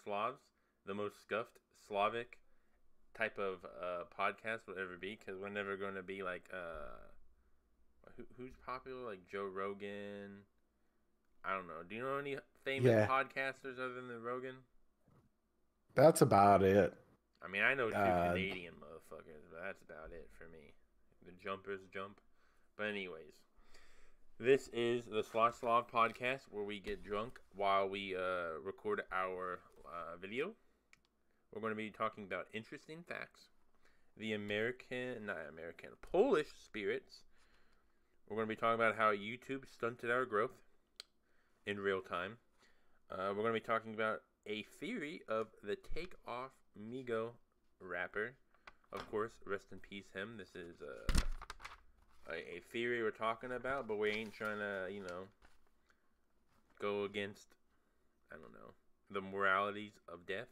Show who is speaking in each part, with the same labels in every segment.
Speaker 1: Slavs, the most scuffed Slavic type of podcast will ever be, because we're never going to be like who's popular, like Joe Rogan. I don't know. Do you know any famous
Speaker 2: Yeah,
Speaker 1: podcasters other than Rogan?
Speaker 2: that's about it.
Speaker 1: I mean, I know two
Speaker 2: Uh,
Speaker 1: Canadian motherfuckers, but that's about it for me. The jumpers jump. But anyways, this is the Slav podcast where we get drunk while we record our video. We're going to be talking about interesting facts, the Polish spirits. We're going to be talking about how YouTube stunted our growth in real time. We're going to be talking about a theory of the Takeoff Migo rapper. Of course, rest in peace him. This is a theory we're talking about, but we ain't trying to, go against, I don't know, the moralities of death.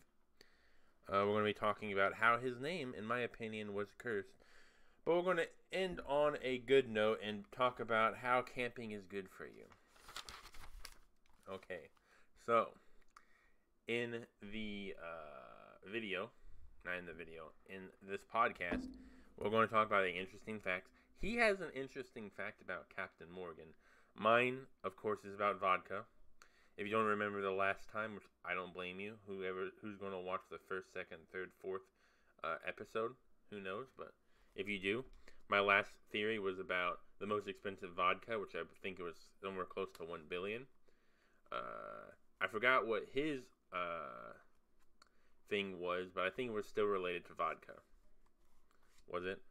Speaker 1: We're going to be talking about how his name, in my opinion, was cursed. But we're going to end on a good note and talk about how camping is good for you. Okay, so in the video, not in the video, in this podcast, we're going to talk about the interesting facts. He has an interesting fact about Captain Morgan. Mine, of course, is about vodka. If you don't remember the last time, which I don't blame you, who's going to watch the first, second, third, fourth episode, who knows? But if you do, my last theory was about the most expensive vodka, which I think it was somewhere close to 1 billion. I forgot what his thing was, but I think it was still related to vodka. Was it?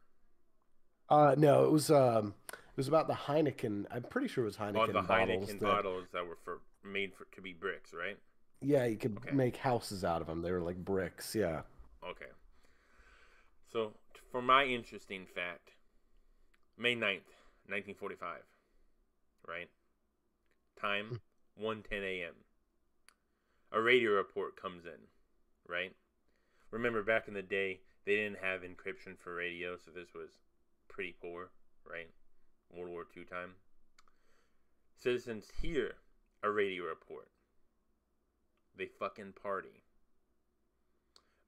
Speaker 2: no, it was about the Heineken. I'm pretty sure it was
Speaker 1: On the
Speaker 2: Heineken bottles
Speaker 1: Heineken
Speaker 2: that,
Speaker 1: bottles that were made to be bricks, right?
Speaker 2: yeah, you could
Speaker 1: Okay.
Speaker 2: make houses out of them. They were like bricks. Yeah.
Speaker 1: Okay. So, for my interesting fact, May 9th, 1945, right? Time 1:10 a.m. A radio report comes in, right? Remember back in the day, they didn't have encryption for radio, so this was pretty poor, right? World War II time. Citizens hear a radio report. They fucking party.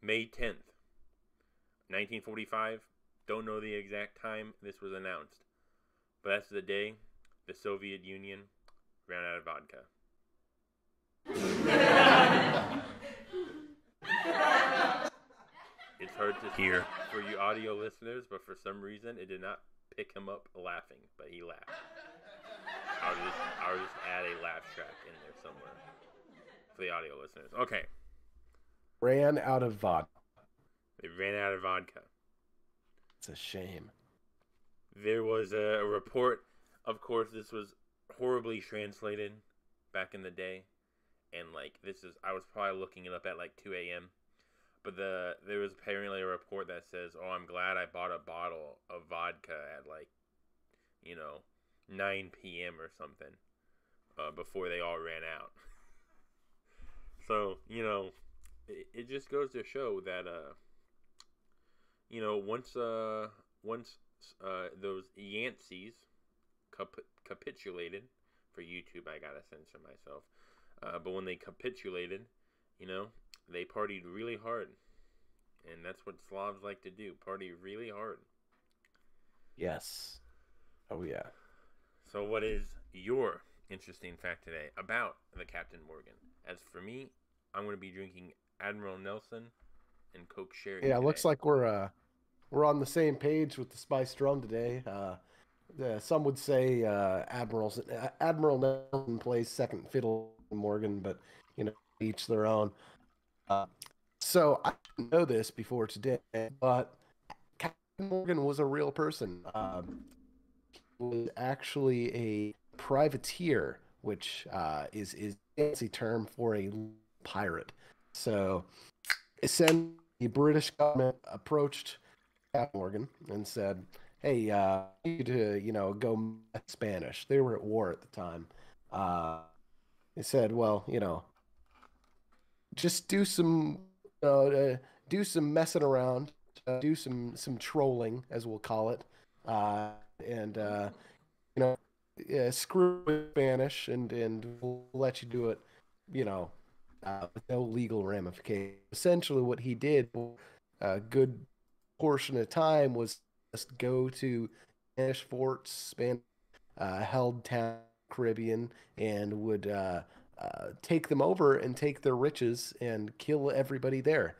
Speaker 1: May 10th, 1945. Don't know the exact time this was announced, but that's the day the Soviet Union ran out of vodka. It's hard to hear for you audio listeners, but for some reason it did not pick him up laughing, but he laughed. I'll just add a laugh track in there somewhere for the audio listeners. Okay,
Speaker 2: Ran out of vodka.
Speaker 1: they ran out of vodka.
Speaker 2: It's a shame.
Speaker 1: There was a report. Of course, this was horribly translated back in the day, and like I was probably looking it up at like 2 a.m. But there was apparently a report that says, "Oh, I'm glad I bought a bottle of vodka at like, 9 p.m. or something, before they all ran out." So it just goes to show that once those Yanceys capitulated for YouTube, I gotta censor myself. But when they capitulated, they partied really hard, and that's what Slavs like to do: party really hard.
Speaker 2: Yes. Oh yeah.
Speaker 1: So, what is your interesting fact today about the Captain Morgan? As for me, I'm going to be drinking Admiral Nelson and Coke Sherry
Speaker 2: Yeah. It
Speaker 1: today.
Speaker 2: looks like we're on the same page with the Spice Drum today. Some would say Admiral Nelson plays second fiddle to Morgan, but each their own. Uh, so I didn't know this before today, but Captain Morgan was a real person. He was actually a privateer, which is a fancy term for a pirate. So essentially, the British government approached Captain Morgan and said, "Hey, you need to go Spanish." They were at war at the time. Uh, they said, "Well, just do some messing around, do some trolling, as we'll call it, and you know, screw with Spanish, and we'll let you do it, you know, with no legal ramification. Essentially, what he did for a good portion of time was just go to Spanish forts, held town Caribbean, and would take them over and take their riches and kill everybody there.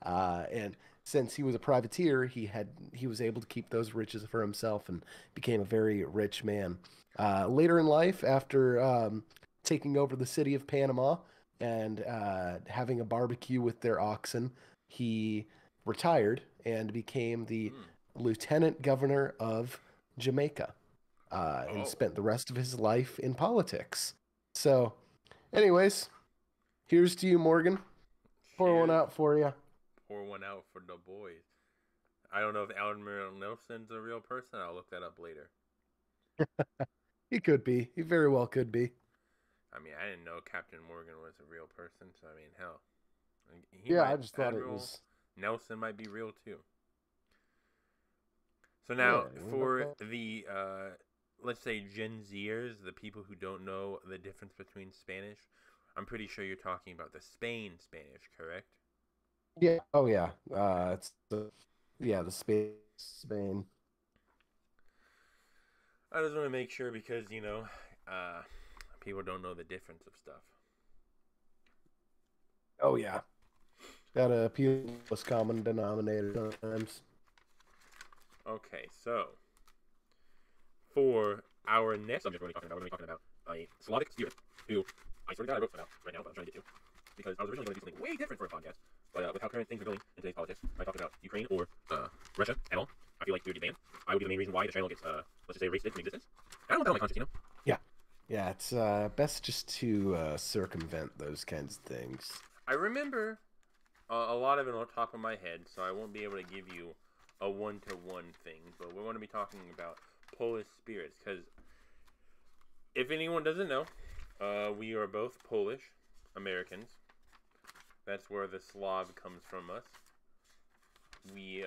Speaker 2: And since he was a privateer, he was able to keep those riches for himself and became a very rich man. Later in life, after taking over the city of Panama and having a barbecue with their oxen, he retired and became the
Speaker 1: Hmm.
Speaker 2: lieutenant governor of Jamaica, and
Speaker 1: Oh,
Speaker 2: spent the rest of his life in politics. So, anyways, here's to you, Morgan. Pour one
Speaker 1: cheers.
Speaker 2: out for you.
Speaker 1: Pour one out for the boys. I don't know if Admiral Nelson's a real person. I'll look that up later.
Speaker 2: He could be. He very well could be.
Speaker 1: I mean, I didn't know Captain Morgan was a real person. So I mean, hell, he
Speaker 2: Yeah,
Speaker 1: might
Speaker 2: I just thought it
Speaker 1: Admiral
Speaker 2: was.
Speaker 1: Nelson might be real too. So
Speaker 2: Yeah,
Speaker 1: now for the let's say Gen Zers, the people who don't know the difference between Spanish, I'm pretty sure you're talking about the Spain Spanish, correct?
Speaker 2: yeah. Oh yeah. It's the Spain.
Speaker 1: I just want to make sure because uh, people don't know the difference of stuff.
Speaker 2: Oh yeah. Gotta appeal to the most common denominator sometimes.
Speaker 1: Okay, so for our next subject, we're going to be talking about a Slavic spirit who I sort of got a book about right now, but I'm trying to get to because I was originally going to do something way different for a podcast, but with how current things are going in today's politics, I talked about Ukraine or Russia at all. I feel like they would be banned. I would be the main reason why the channel gets, let's just say, erased from existence. I don't want that on my conscience,
Speaker 2: Yeah. Yeah, it's best just to circumvent those kinds of things.
Speaker 1: I remember a lot of it on the top of my head, so I won't be able to give you a one-to-one thing, but we're going to be talking about Polish spirits, because if anyone doesn't know, we are both Polish Americans. That's where the Slav comes from us. We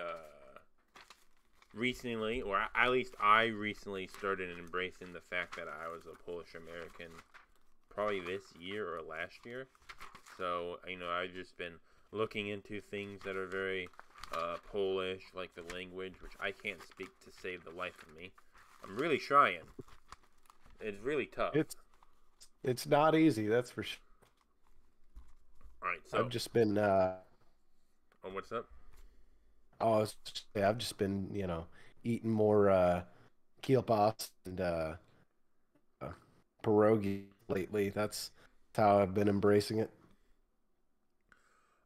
Speaker 1: recently, or at least I recently started embracing the fact that I was a Polish American probably this year or last year. So, I've just been looking into things that are very Polish, like the language, which I can't speak to save the life of me. I'm really trying. It's really tough.
Speaker 2: It's not easy, that's for sure.
Speaker 1: All right,
Speaker 2: I've
Speaker 1: so,
Speaker 2: just been
Speaker 1: what's up?
Speaker 2: I've just been, eating more kielbasa and uh, pierogi lately. That's how I've been embracing it.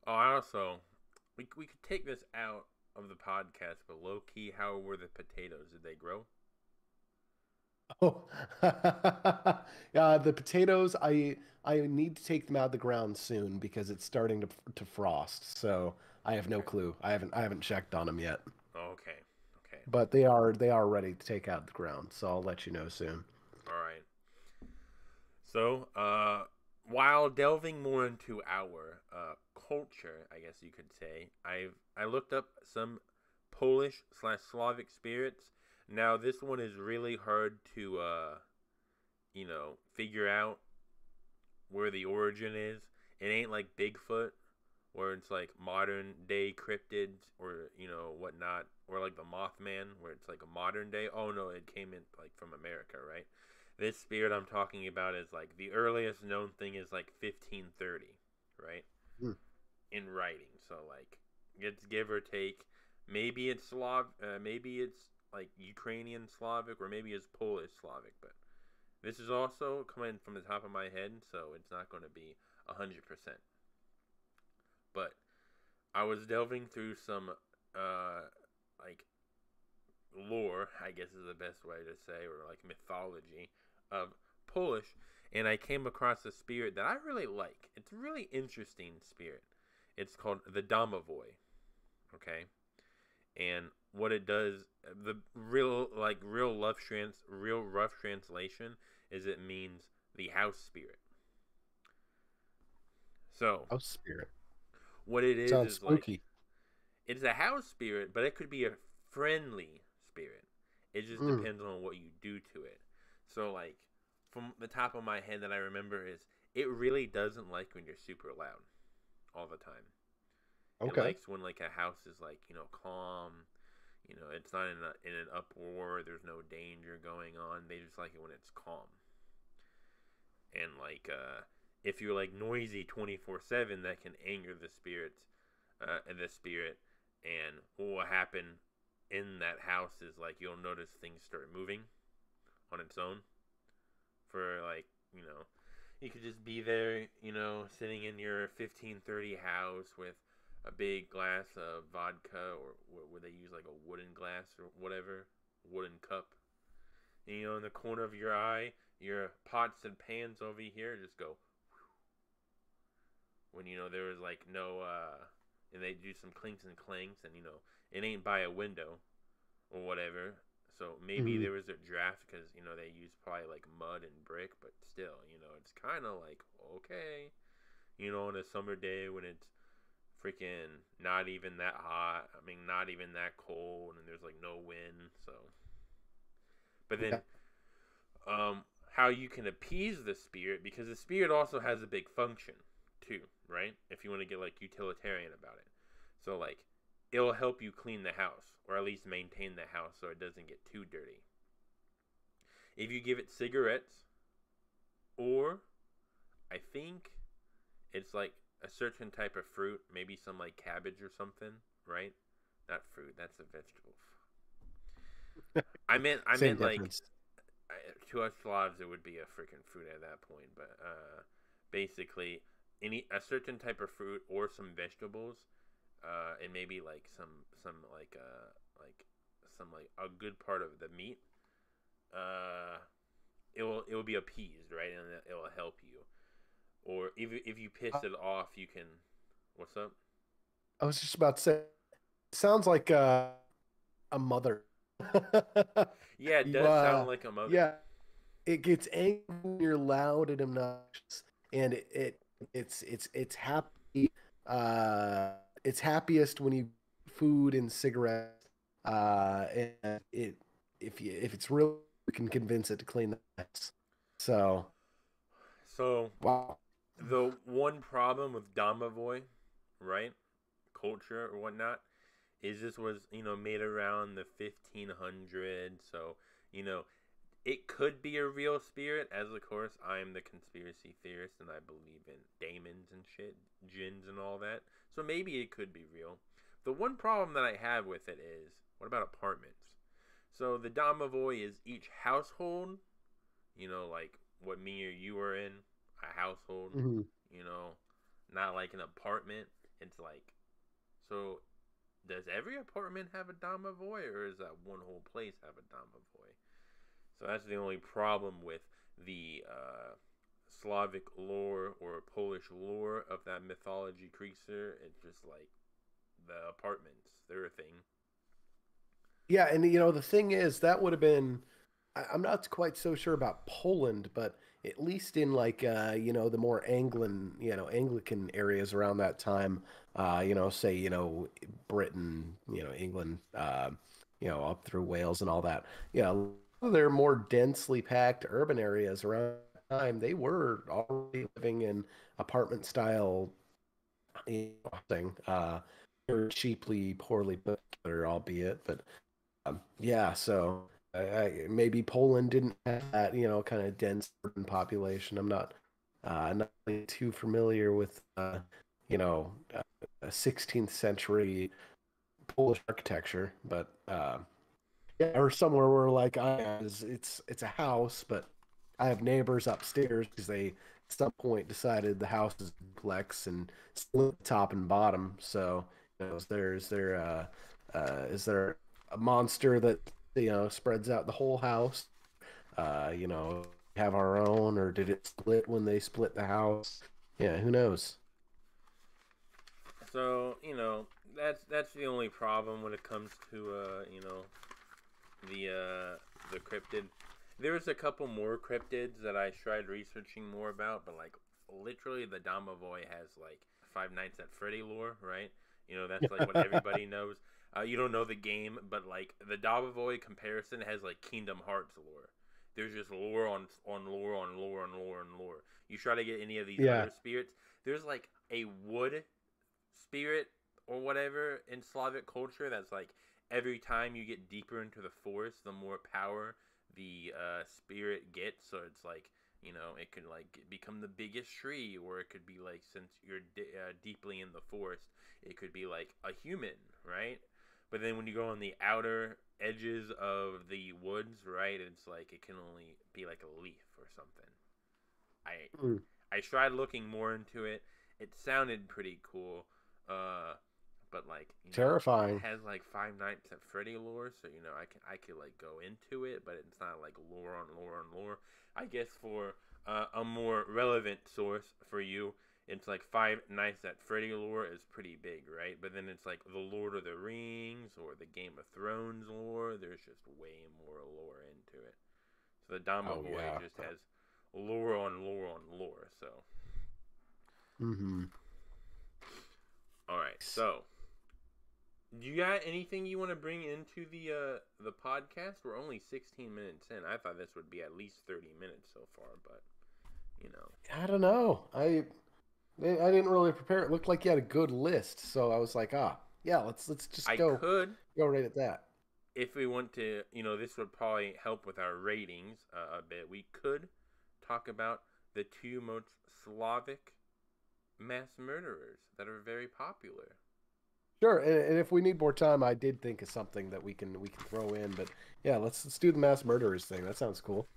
Speaker 1: Oh, I also, we could take this out of the podcast, but low key, how were the potatoes? Did they grow?
Speaker 2: Oh, the potatoes, I need to take them out of the ground soon because it's starting to frost. So I have no
Speaker 1: Okay.
Speaker 2: clue. I haven't checked on them yet,
Speaker 1: Okay. Okay.
Speaker 2: but they are ready to take out of the ground. So I'll let you know soon.
Speaker 1: All right. So, while delving more into our culture, I guess you could say, I looked up some Polish slash Slavic spirits. Now, this one is really hard to figure out where the origin is. It ain't like Bigfoot, where it's like modern day cryptids or whatnot, or like the Mothman, where it's like a modern day. Oh no, it came in like from America, right? This spirit I'm talking about is like the earliest known thing is like 1530, right?
Speaker 2: Hmm.
Speaker 1: In writing, so like it's give or take. Maybe it's maybe it's like Ukrainian Slavic, or maybe it's Polish Slavic, but this is also coming from the top of my head, so it's not going to be 100%. But I was delving through some like lore, I guess is the best way to say, or like mythology of Polish, and I came across a spirit that I really like. It's a really interesting spirit. It's called the Domovoy. Okay, and what it does, the real rough translation is it means the house spirit. So
Speaker 2: Oh, spirit.
Speaker 1: what it
Speaker 2: Sounds
Speaker 1: is like
Speaker 2: spooky.
Speaker 1: it's a house spirit, but it could be a friendly spirit. It just
Speaker 2: Mm.
Speaker 1: depends on what you do to it. So, like, from the top of my head that I remember is it really doesn't like when you're super loud all the time. It
Speaker 2: Okay.
Speaker 1: likes when like a house is like, calm. It's not in an uproar. There's no danger going on. They just like it when it's calm. And like if you're like noisy 24/7, that can anger the spirits, and what will happen in that house is like you'll notice things start moving on its own for like, you could just be there, sitting in your 1530 house with a big glass of vodka, or would they use like a wooden glass or whatever, wooden cup. And, in the corner of your eye, your pots and pans over here just go. When there was like no, and they do some clinks and clanks, and it ain't by a window or whatever. So maybe
Speaker 2: Mhm.
Speaker 1: there was a draft because they use probably like mud and brick, but still, it's kind of like okay, on a summer day when it's freaking not even that hot. I mean, not even that cold, and there's like no wind. So, but then,
Speaker 2: Yeah.
Speaker 1: how you can appease the spirit, because the spirit also has a big function too, right? If you want to get like utilitarian about it, so like it'll help you clean the house, or at least maintain the house so it doesn't get too dirty. If you give it cigarettes, or I think it's like a certain type of fruit, maybe some like cabbage or something, right? Not fruit, that's a vegetable. I
Speaker 2: Same
Speaker 1: meant like
Speaker 2: difference.
Speaker 1: to us Slavs it would be a freaking fruit at that point, but basically a certain type of fruit or some vegetables, and maybe like some like some like a good part of the meat, uh, it will be appeased, right, and it will help you. Or if you piss
Speaker 2: Uh,
Speaker 1: it off, you can. What's up?
Speaker 2: I was just about to say, it sounds like a mother.
Speaker 1: Yeah, it
Speaker 2: You
Speaker 1: does sound like a mother.
Speaker 2: yeah, it gets angry when you're loud and obnoxious, and it's happy. Uh, it's happiest when you food and cigarettes. And if it's real, you can convince it to clean the house. So
Speaker 1: So
Speaker 2: wow.
Speaker 1: the one problem with Domovoy, right, culture or whatnot, is this was made around the 1500s. So you know it could be a real spirit, as of course I am the conspiracy theorist and I believe in daemons and shit, jinns and all that. So maybe it could be real. The one problem that I have with it is, what about apartments? So the domovoi is each household, like what me or you are in, a household,
Speaker 2: Mhm.
Speaker 1: you know, not like an apartment. It's like, so does every apartment have a domovoi, or is that one whole place have a domovoi? So that's the only problem with the Slavic lore or Polish lore of that mythology creature. It's just like the apartments, they're a thing.
Speaker 2: Yeah, and the thing is, that would have been. I'm not quite so sure about Poland, but at least in like the more Anglican areas around that time, say Britain, England, up through Wales and all that. Yeah, they're more densely packed urban areas around that time. They were already living in apartment style thing. Very cheaply, poorly put together, albeit, but yeah, so maybe Poland didn't have that, kind of dense urban population. I'm not really too familiar with, you know, uh, 16th century Polish architecture, but yeah, or somewhere where like I am, it's a house, but I have neighbors upstairs because they at some point decided the house is a duplex and split the top and bottom. So, is there a monster that spreads out the whole house? Have our own, or did it split when they split the house? Yeah, who knows?
Speaker 1: So that's the only problem when it comes to the cryptid. There was a couple more cryptids that I tried researching more about, but like literally the Domovoi has like Five Nights at Freddy lore, right? That's like what everybody knows. You don't know the game, but like the Domovoi comparison has like Kingdom Hearts lore. there's just lore on lore on lore on lore on lore. You try to get any of these
Speaker 2: Yeah.
Speaker 1: other spirits, there's like a wood spirit or whatever in Slavic culture that's like every time you get deeper into the forest, the more power the spirit gets. So it's like, it could like become the biggest tree, or it could be like, since you're deeply in the forest, it could be like a human, right? But then when you go on the outer edges of the woods, right, it's like it can only be like a leaf or something. I tried looking more into it. It sounded pretty cool, but like,
Speaker 2: Terrifying.
Speaker 1: it has like Five Nights at Freddy lore, so I could like go into it, but it's not like lore on lore on lore. I guess for a more relevant source for you, it's like Five Nights at Freddy lore is pretty big, right? But then it's like the Lord of the Rings or the Game of Thrones lore. There's just way more lore into it. So the Dama Boy just has lore on lore on lore. So.
Speaker 2: Mm-hmm.
Speaker 1: All right. So, do you got anything you want to bring into the podcast? We're only 16 minutes in. I thought this would be at least 30 minutes so far, but
Speaker 2: I don't know. I didn't really prepare. It looked like you had a good list, so I was like, yeah, let's just go right at that.
Speaker 1: If we want to, this would probably help with our ratings a bit. We could talk about the two most Slavic mass murderers that are very popular.
Speaker 2: Sure, and if we need more time, I did think of something that we can throw in, but yeah, let's do the mass murderers thing. That sounds cool.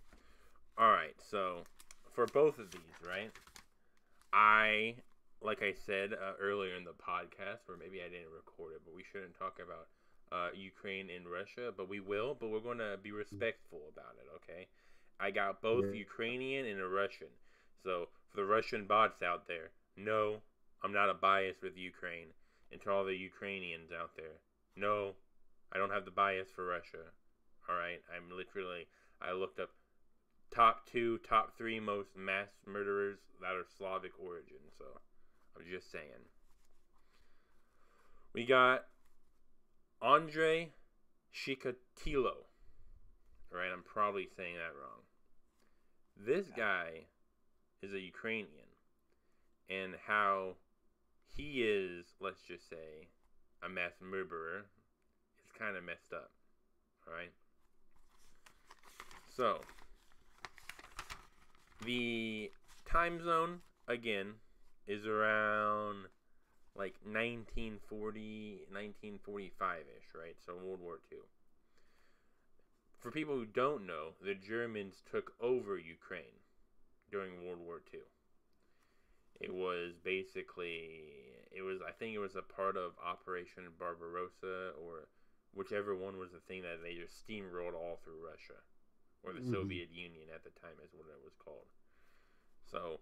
Speaker 1: All right, so for both of these, right? Like I said earlier in the podcast, or maybe I didn't record it, but we shouldn't talk about Ukraine and Russia, but we will. But we're going to be respectful about it, okay? I got both Ukrainian and a Russian. So for the Russian bots out there, no, I'm not a bias with Ukraine. And to all the Ukrainians out there, no, I don't have the bias for Russia. All right, I looked up top 2, top 3 most mass murderers that are Slavic origin. So I'm just saying. We got Andrei Chikatilo. All right, I'm probably saying that wrong. This guy is a Ukrainian, and how he is, let's just say, a mass murderer is kind of messed up. Alright? So, the time zone, again, is around like 1940, 1945-ish, right? So World War II. For people who don't know, the Germans took over Ukraine during World War II. It was I think it was a part of Operation Barbarossa, or whichever one was the thing that they just steamrolled all through Russia, or the Soviet Union at the time is what it was called. So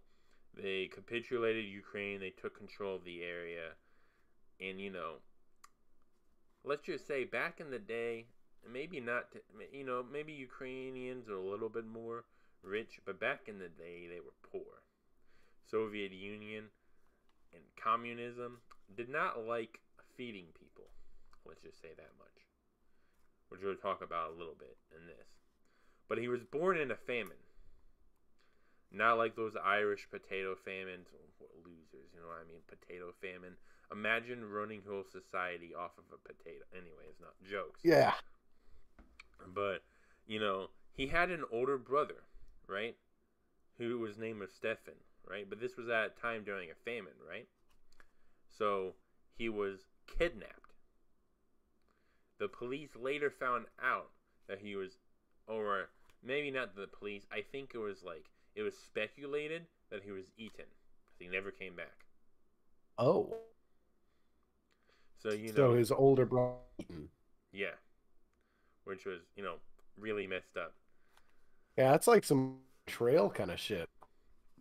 Speaker 1: they capitulated Ukraine, they took control of the area, and let's just say back in the day, maybe not, maybe Ukrainians are a little bit more rich, but back in the day they were poor. Soviet Union and communism did not like feeding people. Let's just say that much. Which we'll talk about a little bit in this. But he was born in a famine. Not like those Irish potato famines. What losers, you know what I mean? Potato famine. Imagine running whole society off of a potato. Anyway, it's not jokes.
Speaker 2: Yeah.
Speaker 1: But, he had an older brother, right? Who was named Stefan. Right? But this was at a time during a famine, right? So he was kidnapped. The police later found out that he was, or maybe not the police, I think it was speculated that he was eaten. He never came back.
Speaker 2: Oh.
Speaker 1: So,
Speaker 2: So his older brother eaten.
Speaker 1: Yeah. Which was, really messed up.
Speaker 2: Yeah, that's like some trail kind of shit.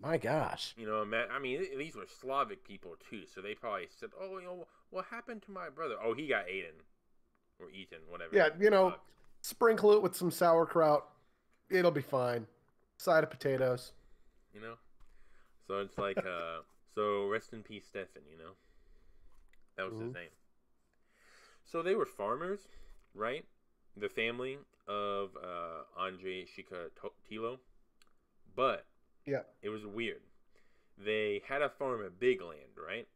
Speaker 2: My gosh.
Speaker 1: I mean, these were Slavic people too, so they probably said, "Oh, what happened to my brother? Oh, he got eaten or whatever."
Speaker 2: Yeah, sprinkle it with some sauerkraut. It'll be fine. Side of potatoes.
Speaker 1: So it's like, so rest in peace, Stefan. That was his name. So they were farmers, right? the family of Andre Chikatilo, but
Speaker 2: Yeah.
Speaker 1: it was weird. They had a farm of big land, right?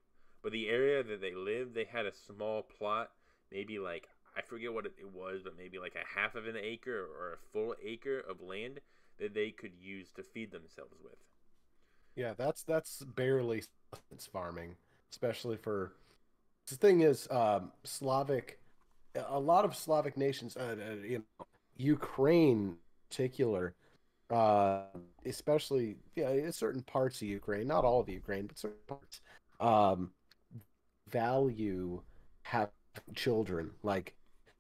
Speaker 1: But the area that they lived, they had a small plot, maybe like I forget what it was, but maybe like a half of an acre or a full acre of land that they could use to feed themselves with.
Speaker 2: Yeah, that's barely subsistence farming, especially for the thing is Slavic. A lot of Slavic nations, Ukraine in particular, uh, especially yeah, in certain parts of Ukraine, not all of Ukraine, but certain parts, um, value having children. Like,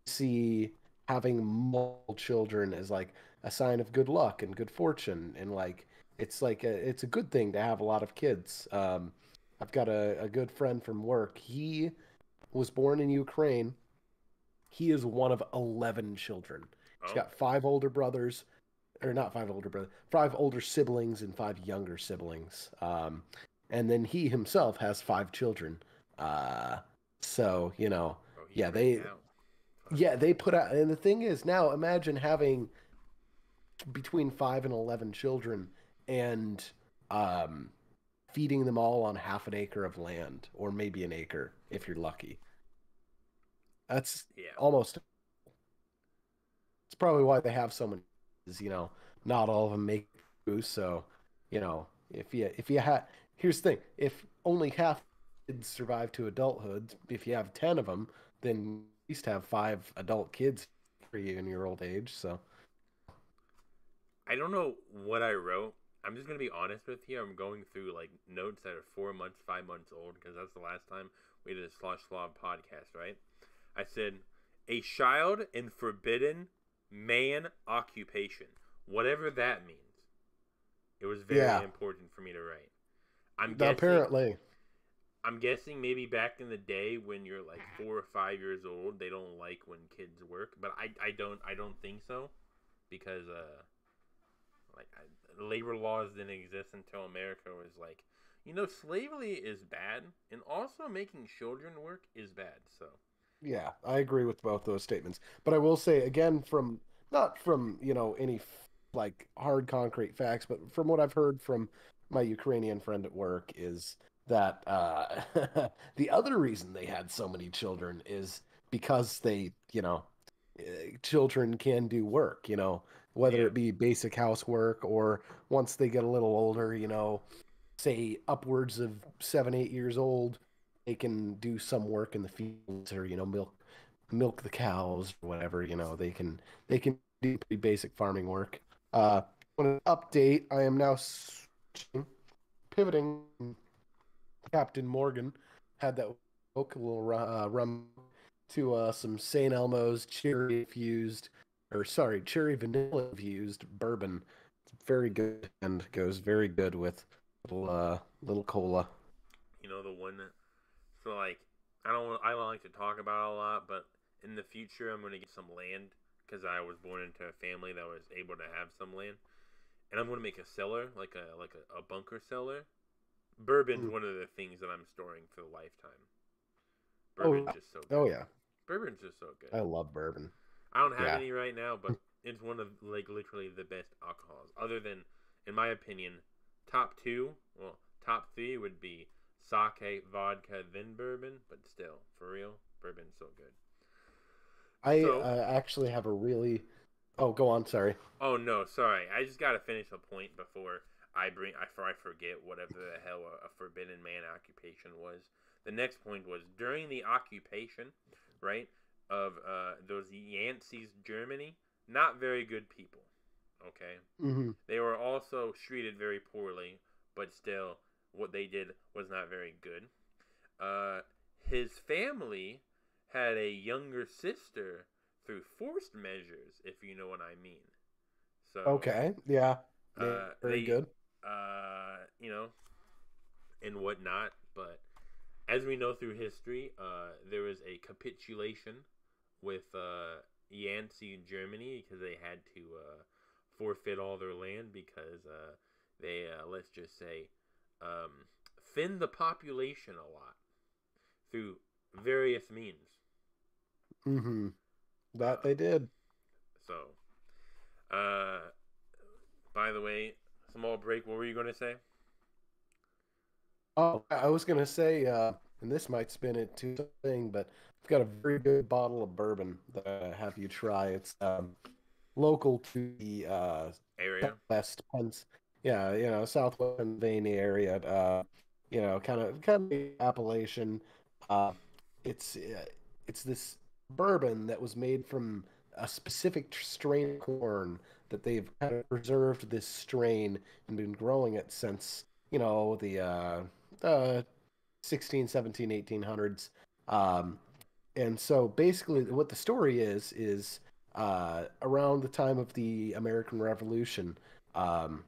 Speaker 2: see having multiple children as like a sign of good luck and good fortune, and like it's a good thing to have a lot of kids. I've got a good friend from work. He was born in Ukraine. He is one of 11 children. He's
Speaker 1: Oh,
Speaker 2: got five older brothers, or not five older brothers, five older siblings and five younger siblings. And then he himself has five children. Uh, so,
Speaker 1: oh, he
Speaker 2: yeah,
Speaker 1: break out. Fuck.
Speaker 2: they put out, and the thing is now imagine having between 5 and 11 children and, um, feeding them all on half an acre of land, or maybe an acre if you're lucky. That's
Speaker 1: Yeah.
Speaker 2: almost It's probably why they have so many. Is not all of them make booze. So, if you had here's the thing: if only half kids survive to adulthood, if you have 10 of them, then you at least have five adult kids for you in your old age. So,
Speaker 1: I don't know what I wrote. I'm just gonna be honest with you. I'm going through like notes that are 4 months, 5 months old because that's the last time we did a Slosh Slav podcast, right? I said a child in forbidden man occupation, whatever that means. It was very
Speaker 2: yeah,
Speaker 1: important for me to write. I'm guessing.
Speaker 2: apparently,
Speaker 1: I'm guessing maybe back in the day when you're like 4 or 5 years old, they don't like when kids work, but I don't think so because labor laws didn't exist until America was like, slavery is bad, and also making children work is bad. So
Speaker 2: yeah, I agree with both those statements. But I will say again, from not from any like hard concrete facts, but from what I've heard from my Ukrainian friend at work is that the other reason they had so many children is because children can do work, whether
Speaker 1: yeah,
Speaker 2: it be basic housework or once they get a little older, say upwards of 7, 8 years old, they can do some work in the fields or milk the cows or whatever. They can do pretty basic farming work. On an update, I am now pivoting. Captain Morgan had that a little rum to some St. Elmo's cherry vanilla infused bourbon. It's very good and goes very good with little cola.
Speaker 1: the one. So like, I don't like to talk about it a lot, but in the future, I'm gonna get some land because I was born into a family that was able to have some land, and I'm gonna make a cellar, like a bunker cellar. Bourbon's
Speaker 2: Mm.
Speaker 1: one of the things that I'm storing for the lifetime.
Speaker 2: Oh,
Speaker 1: Bourbon's
Speaker 2: yeah.
Speaker 1: just so
Speaker 2: Oh
Speaker 1: good.
Speaker 2: yeah.
Speaker 1: Bourbon's just so good.
Speaker 2: I love bourbon.
Speaker 1: I don't have
Speaker 2: Yeah.
Speaker 1: any right now, but it's one of like literally the best alcohols. Other than, in my opinion, top two, well, top three would be sake, vodka, then bourbon. But still, for real, bourbon's so good.
Speaker 2: I
Speaker 1: So,
Speaker 2: actually have a really. Oh, go on. Sorry.
Speaker 1: oh no, sorry, I just gotta finish a point before I forget whatever the hell a forbidden man occupation was. The next point was during the occupation, right, of those Yankees, Germany, not very good people. Okay,
Speaker 2: Hmm.
Speaker 1: they were also treated very poorly, but still, what they did was not very good. Uh, his family had a younger sister through forced measures, if you know what I mean. So,
Speaker 2: Okay. Yeah. Yeah. Very
Speaker 1: they,
Speaker 2: good.
Speaker 1: uh, you know, and whatnot. But as we know through history, there was a capitulation with Yancey, Germany, because they had to forfeit all their land because they, let's just say, um, thinned the population a lot through various means.
Speaker 2: Hmm. That
Speaker 1: Uh,
Speaker 2: they did.
Speaker 1: So, uh, by the way, small break. What were you going to say?
Speaker 2: Oh, I was gonna say, and this might spin it to something, but I've got a very good bottle of bourbon that I have you try. It's local to the
Speaker 1: Area.
Speaker 2: Southwest yeah, Southwest Pennsylvania area. Kind of Appalachian. Uh, it's it's this bourbon that was made from a specific strain of corn that they've kind of preserved this strain and been growing it since the uh 16, 17, 1800s. And so basically what the story is around the time of the American Revolution, um,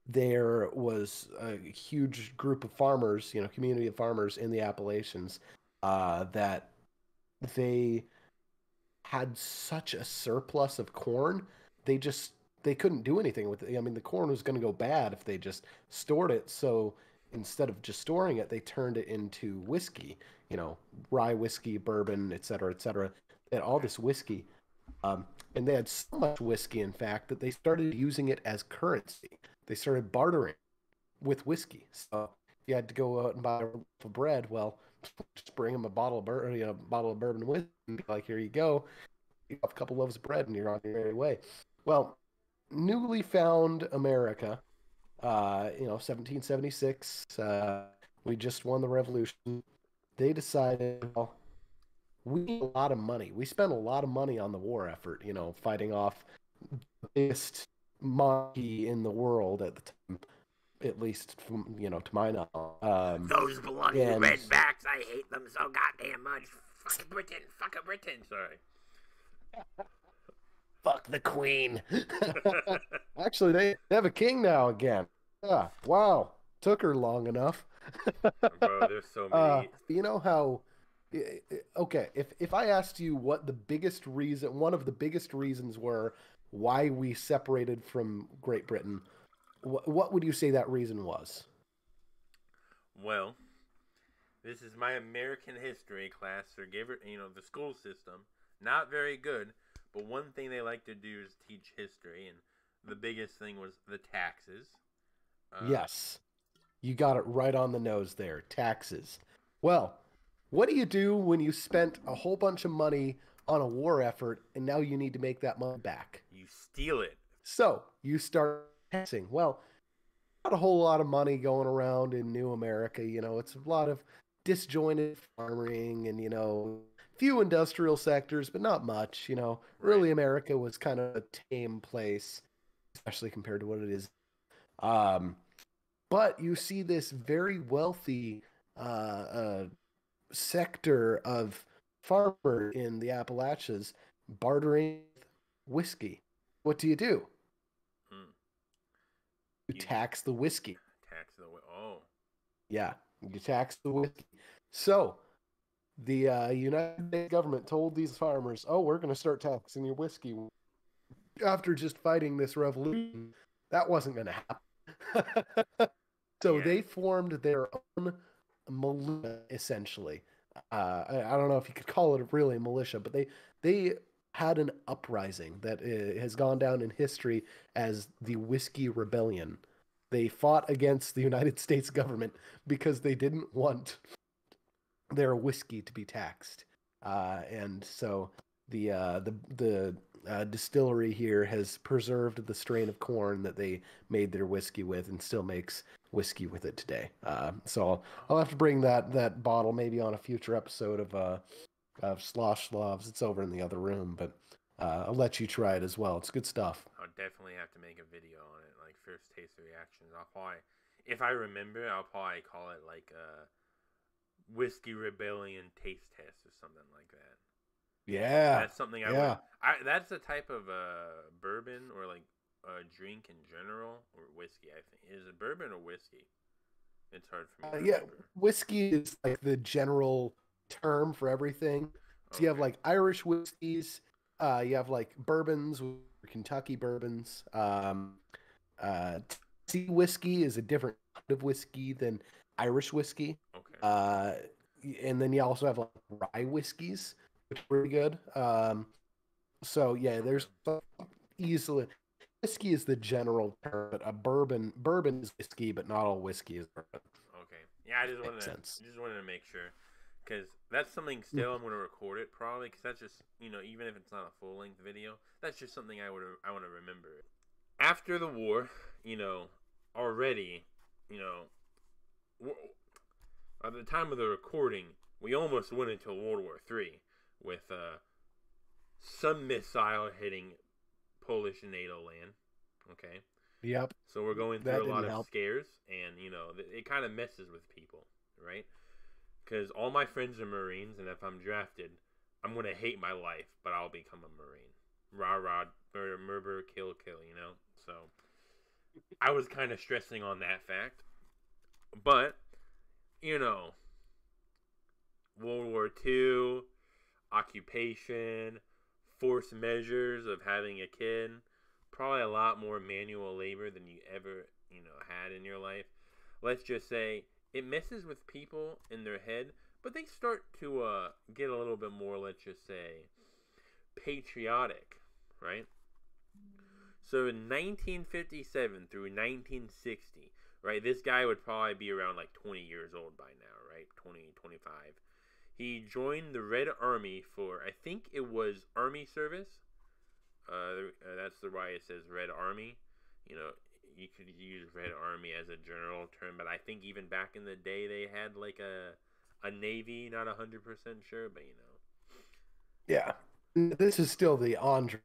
Speaker 2: there was a huge group of farmers, community of farmers in the Appalachians, that they had such a surplus of corn, they just they couldn't do anything with it. I mean, the corn was going to go bad if they just stored it. So instead of just storing it, they turned it into whiskey, rye whiskey, bourbon, et cetera, et cetera. They had all
Speaker 1: Okay.
Speaker 2: this whiskey. Um, and they had so much whiskey, in fact, that they started using it as currency. They started bartering with whiskey. So if you had to go out and buy a loaf of bread, well, just bring them a bottle of bourbon, bottle of bourbon whiskey, and be like, here you go, you have a couple loaves of bread, and you're on your merry way. Well, newly found America, 1776, we just won the revolution. They decided, well, we need a lot of money. We spent a lot of money on the war effort, fighting off the biggest monarchy in the world at the time, at least from, to my knowledge.
Speaker 1: Those bloody
Speaker 2: And
Speaker 1: redbacks, I hate them so goddamn much. Fuck Britain, fuck a Britain. Sorry.
Speaker 2: fuck the queen. Actually, they have a king now again. Yeah, wow. Took her long enough.
Speaker 1: Bro, there's so many.
Speaker 2: You know how okay, if I asked you what the biggest reason, one of the biggest reasons were why we separated from Great Britain, what would you say that reason was?
Speaker 1: Well, this is my American history class, or give it, the school system. Not very good, but one thing they like to do is teach history, and the biggest thing was the taxes. Uh,
Speaker 2: Yes, you got it right on the nose there. Taxes. Well, what do you do when you spent a whole bunch of money on a war effort and now you need to make that money back?
Speaker 1: you steal it.
Speaker 2: So you start taxing. Well, not a whole lot of money going around in New America. It's a lot of disjointed farming and, few industrial sectors, but not much.
Speaker 1: Right.
Speaker 2: Early America was kind of a tame place, especially compared to what it is. Um, but you see this very wealthy uh, sector of farmer in the Appalachians bartering whiskey. What do?
Speaker 1: Mm.
Speaker 2: You
Speaker 1: You
Speaker 2: tax the whiskey.
Speaker 1: tax the. Oh.
Speaker 2: Yeah, you tax the whiskey. So the United States government told these farmers, "Oh, we're going to start taxing your whiskey." After just fighting this revolution, that wasn't going to happen. So
Speaker 1: Yeah.
Speaker 2: they formed their own militia, essentially. I don't know if you could call it really a militia, but they had an uprising that has gone down in history as the Whiskey Rebellion. They fought against the United States government because they didn't want their whiskey to be taxed. And so the distillery here has preserved the strain of corn that they made their whiskey with and still makes whiskey with it today. So I'll have to bring that bottle maybe on a future episode of Sloshed Loves. It's over in the other room, but I'll let you try it as well. It's good stuff.
Speaker 1: I'll definitely have to make a video on it, like first taste reactions. I'll probably, if I remember, I'll probably call it like a whiskey rebellion taste test or something like that.
Speaker 2: Yeah,
Speaker 1: That's something I would.
Speaker 2: yeah.
Speaker 1: That's the type of bourbon or like drink in general, or whiskey. I think is it bourbon or whiskey? It's hard for me to
Speaker 2: Yeah,
Speaker 1: remember.
Speaker 2: whiskey is like the general term for everything. So you have
Speaker 1: Okay.
Speaker 2: like Irish whiskeys, you have like bourbons, Kentucky bourbons. Tennessee whiskey is a different kind of whiskey than Irish whiskey.
Speaker 1: Okay.
Speaker 2: Uh, and then you also have like rye whiskeys, which are pretty good. So yeah,
Speaker 1: Okay.
Speaker 2: there's easily whiskey is the general term, but a bourbon is whiskey, but not all whiskey is bourbon.
Speaker 1: Okay. Yeah,
Speaker 2: Makes sense.
Speaker 1: just wanted to make sure, because that's something still I'm gonna record it probably, because that's just even if it's not a full length video, that's just something I want to remember. After the war, you know, already, you know, at the time of the recording, we almost went into World War III with some missile hitting Polish NATO land. Okay.
Speaker 2: Yep,
Speaker 1: So we're going
Speaker 2: that
Speaker 1: through a lot
Speaker 2: didn't
Speaker 1: of
Speaker 2: help.
Speaker 1: scares, and it kind of messes with people, right? Because all my friends are Marines, and if I'm drafted, I'm gonna hate my life, but I'll become a Marine. Rah rah, murder, murder, kill, kill. So I was kind of stressing on that fact, but you know, World War II, occupation, forced measures of having a kid, probably a lot more manual labor than you ever, had in your life. Let's just say it messes with people in their head, but they start to get a little bit more, let's just say, patriotic, right? So in 1957 through 1960, right, this guy would probably be around like 20 years old by now, right? 20, 25. He joined the Red Army for, I think it was Army service. That's the why it says Red Army. You know, you could use Red Army as a general term, but I think even back in the day they had like a Navy. Not 100% sure, but
Speaker 2: Yeah, this is still the Andre,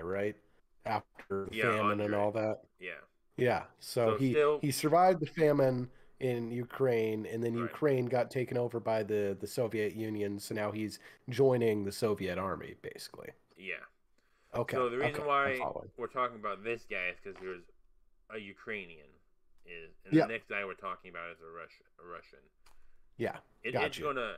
Speaker 2: right? After the
Speaker 1: yeah,
Speaker 2: famine and
Speaker 1: Andre.
Speaker 2: all that.
Speaker 1: Yeah.
Speaker 2: Yeah, so
Speaker 1: So
Speaker 2: he
Speaker 1: still,
Speaker 2: he survived the famine in Ukraine, and then
Speaker 1: right.
Speaker 2: Ukraine got taken over by the Soviet Union. So now he's joining the Soviet army, basically.
Speaker 1: Yeah.
Speaker 2: Okay,
Speaker 1: So the reason
Speaker 2: okay, I'm
Speaker 1: why
Speaker 2: following.
Speaker 1: we're talking about this guy is because there's a Ukrainian, and the
Speaker 2: Yeah,
Speaker 1: next guy we're talking about is a Russian.
Speaker 2: yeah,
Speaker 1: It's
Speaker 2: got you.
Speaker 1: gonna,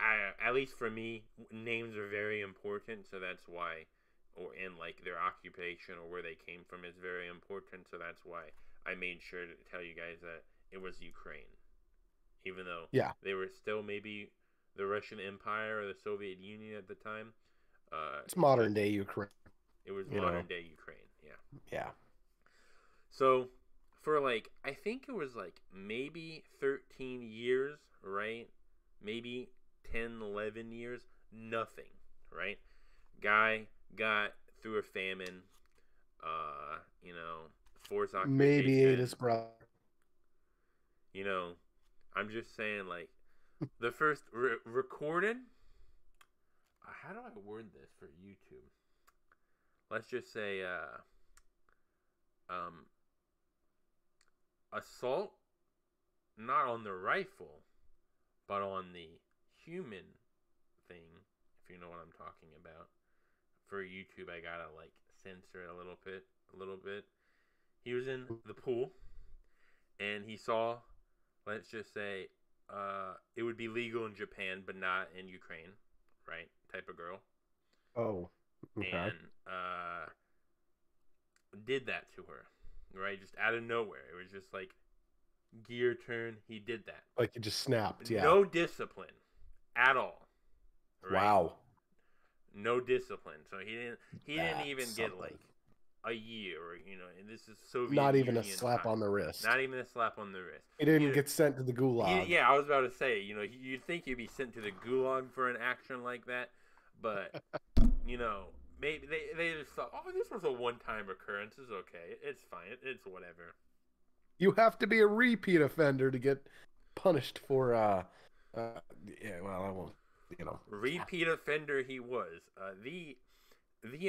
Speaker 1: at least for me, names are very important. So that's why, or in like their occupation or where they came from is very important. So that's why I made sure to tell you guys that it was Ukraine, even though
Speaker 2: Yeah,
Speaker 1: they were still maybe the Russian Empire or the Soviet Union at the time.
Speaker 2: it's
Speaker 1: It's
Speaker 2: modern
Speaker 1: just
Speaker 2: day Ukraine.
Speaker 1: it was
Speaker 2: You know,
Speaker 1: modern day Ukraine. Yeah.
Speaker 2: yeah,
Speaker 1: So for like I think it was like maybe 13 years, right? Maybe 10, 11 years, nothing, right? Guy got through a famine, uh, you know, forced
Speaker 2: maybe ate his
Speaker 1: occupation,
Speaker 2: brother.
Speaker 1: you know, I'm just saying like the first recorded, how do I word this for YouTube? Let's just say um assault not on the rifle, but on the human thing, if you know what I'm talking about. For YouTube, I gotta like censor it a little bit. A little bit. He was in the pool, and he saw, let's just say, it would be legal in Japan, but not in Ukraine, right? Type of girl,
Speaker 2: Oh, okay.
Speaker 1: and did that to her, right? Just out of nowhere. It was just like gear turn. He did that.
Speaker 2: Like it just snapped. Yeah.
Speaker 1: No discipline at all, right?
Speaker 2: Wow.
Speaker 1: No discipline. So he didn't
Speaker 2: That's
Speaker 1: even get
Speaker 2: something.
Speaker 1: like a year, or and this is Soviet
Speaker 2: Not even a
Speaker 1: Union
Speaker 2: slap
Speaker 1: time.
Speaker 2: on the wrist.
Speaker 1: Not even a slap on the wrist.
Speaker 2: He didn't
Speaker 1: You,
Speaker 2: get sent to the gulag.
Speaker 1: yeah, I was about to say, you'd think you'd be sent to the gulag for an action like that, but maybe they just thought, oh, this was a one-time occurrence. It's okay. It's fine. It's whatever.
Speaker 2: You have to be a repeat offender to get punished for yeah, well, I won't, yeah.
Speaker 1: Repeat offender he was. The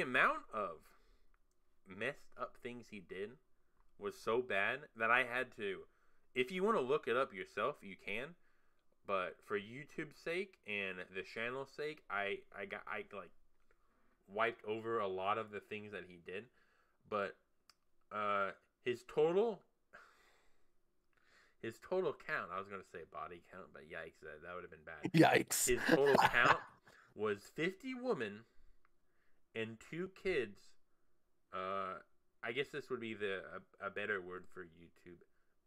Speaker 1: amount of messed up things he did was so bad that I had to. If you want to look it up yourself, you can. But for YouTube's sake and the channel's sake, I like wiped over a lot of the things that he did. But his total count. I was gonna say body count, but yikes, that would have been bad.
Speaker 2: Yikes.
Speaker 1: His total count was 50 women and 2 kids. I guess this would be a better word for YouTube.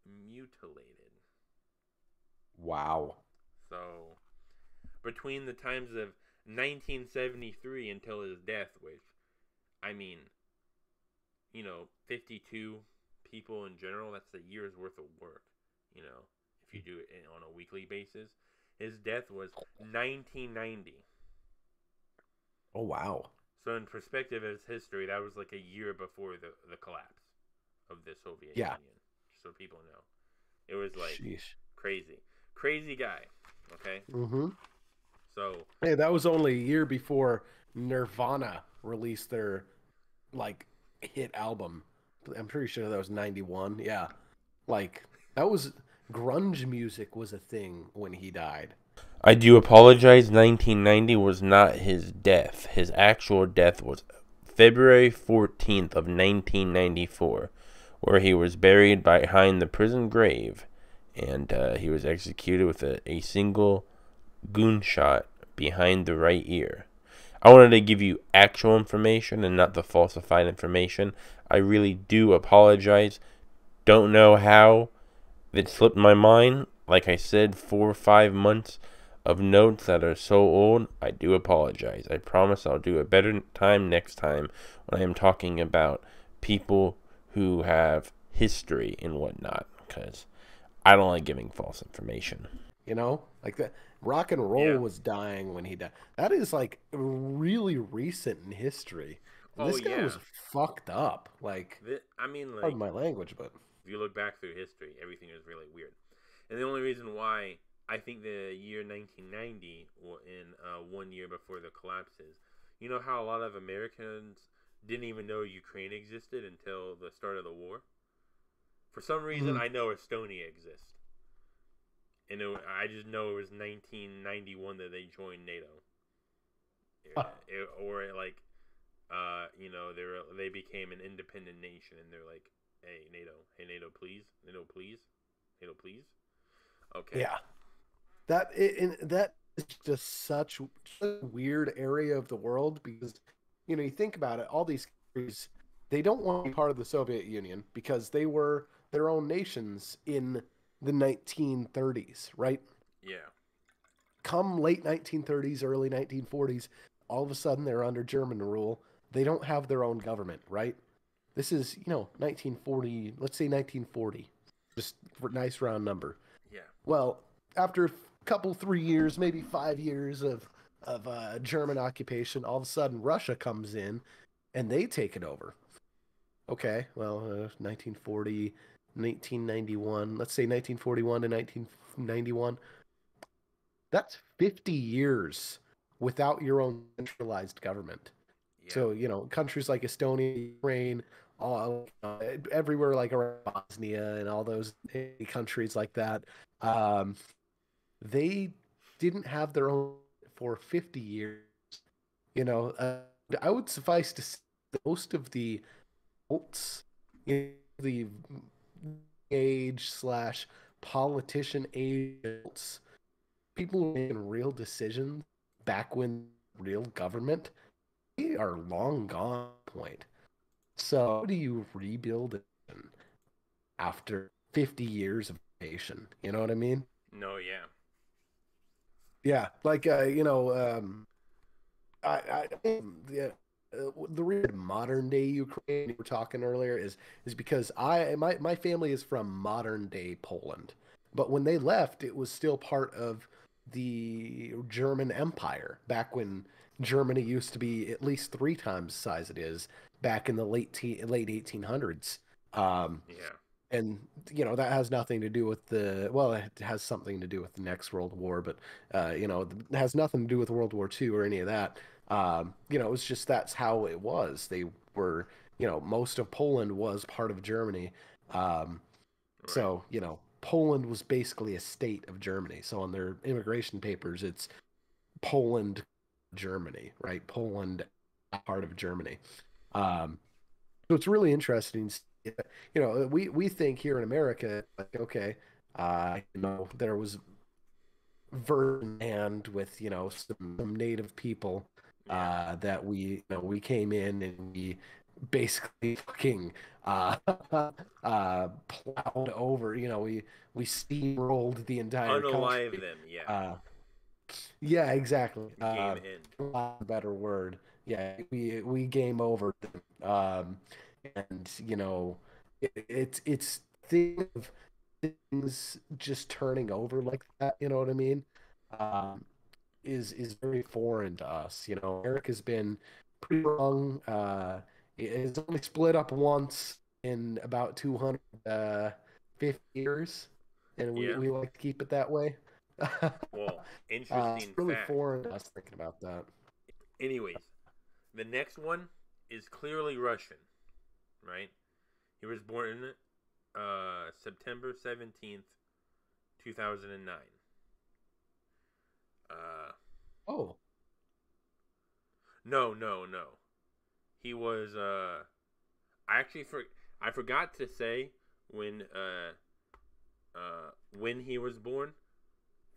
Speaker 1: Mutilated.
Speaker 2: Wow.
Speaker 1: So between the times of 1973 until his death, which I mean, 52 people in general, that's a year's worth of work, you know, if you do it on a weekly basis. His death was 1990.
Speaker 2: Oh wow.
Speaker 1: So in perspective of history, that was like a year before the collapse of the Soviet
Speaker 2: Yeah.
Speaker 1: Union. So people know. It was like
Speaker 2: Sheesh.
Speaker 1: crazy. Crazy guy. Okay?
Speaker 2: Mm-hmm.
Speaker 1: So
Speaker 2: Hey, that was only a year before Nirvana released their like hit album. I'm pretty sure that was 91. Yeah. Like that was grunge music was a thing when he died.
Speaker 1: I do apologize. 1990 was not his death. His actual death was February 14th of 1994, where he was buried behind the prison grave, and he was executed with a single gunshot behind the right ear. I wanted to give you actual information and not the falsified information. I really do apologize. Don't know how it slipped my mind. Like I said, 4 or 5 months of notes that are so old. I do apologize. I promise I'll do a better time next time when I am talking about people who have history and whatnot, because I don't like giving false information.
Speaker 2: Like that rock and roll
Speaker 1: Yeah.
Speaker 2: was dying when he died. That is like really recent in history. And
Speaker 1: Oh
Speaker 2: this guy
Speaker 1: yeah.
Speaker 2: was fucked up. Like,
Speaker 1: I mean,
Speaker 2: pardon
Speaker 1: like,
Speaker 2: my language, but
Speaker 1: if you look back through history, everything is really weird. And the only reason why I think the year 1990, in 1 year before the collapses, you know how a lot of Americans didn't even know Ukraine existed until the start of the war? For some reason,
Speaker 2: Mhm.
Speaker 1: I know Estonia exists. And I just know it was 1991 that they joined NATO. Or like, they became an independent nation, and they're like, hey NATO, please, NATO, please, NATO, please. Okay.
Speaker 2: Yeah. That is just such a weird area of the world because you think about it, all these countries they don't want to be part of the Soviet Union because they were their own nations in the 1930s, right?
Speaker 1: Yeah.
Speaker 2: Come late 1930s, early 1940s, all of a sudden they're under German rule. They don't have their own government, right? This is, 1940, let's say 1940. Just for nice round number.
Speaker 1: Yeah.
Speaker 2: Well, after a couple, 3 years, maybe 5 years of German occupation, all of a sudden Russia comes in and they take it over. Okay, well, 1940, 1991, let's say 1941 to 1991. That's 50 years without your own centralized government.
Speaker 1: Yeah.
Speaker 2: So, countries like Estonia, Ukraine, all everywhere like around Bosnia and all those countries like that, um, they didn't have their own for 50 years. You know, uh, I would suffice to say that most of the adults in the age slash politician age adults, people who are making real decisions back when real government, they are long gone at this point. So how do you rebuild it after 50 years of creation? You know what I mean?
Speaker 1: No, yeah.
Speaker 2: Yeah, like yeah, the reason modern day Ukraine we were talking earlier is because my family is from modern day Poland, but when they left, it was still part of the German Empire back when Germany used to be at least three times the size it is back in the late 1800s. Um,
Speaker 1: Yeah.
Speaker 2: and that has nothing to do with it has something to do with the next World War, but it has nothing to do with World War II or any of that. It was just that's how it was. They were, most of Poland was part of Germany. um,
Speaker 1: Right.
Speaker 2: so Poland was basically a state of Germany. So on their immigration papers it's Poland, Germany, right? Poland, part of Germany. um, so it's really interesting. We think here in America, like, okay, there was Verdant land with some native people
Speaker 1: Yeah.
Speaker 2: that we came in and we basically fucking plowed over. We steamrolled the entire
Speaker 1: Unalive
Speaker 2: country.
Speaker 1: them. Yeah.
Speaker 2: Uh, yeah, exactly.
Speaker 1: Game end.
Speaker 2: A better word. yeah, we game over them. And it's thing of things just turning over like that. You know what I mean? Um, is very foreign to us. Eric has been pretty wrong. It's only split up once in about 250 years, and we,
Speaker 1: Yeah.
Speaker 2: we like to keep it that way.
Speaker 1: Well,
Speaker 2: It's
Speaker 1: interesting
Speaker 2: really
Speaker 1: fact.
Speaker 2: foreign to us thinking about that.
Speaker 1: Anyways, the next one is clearly Russian, right? He was born September 17th, 2009. Uh,
Speaker 2: Oh,
Speaker 1: no, no, no. He was I forgot to say when when he was born.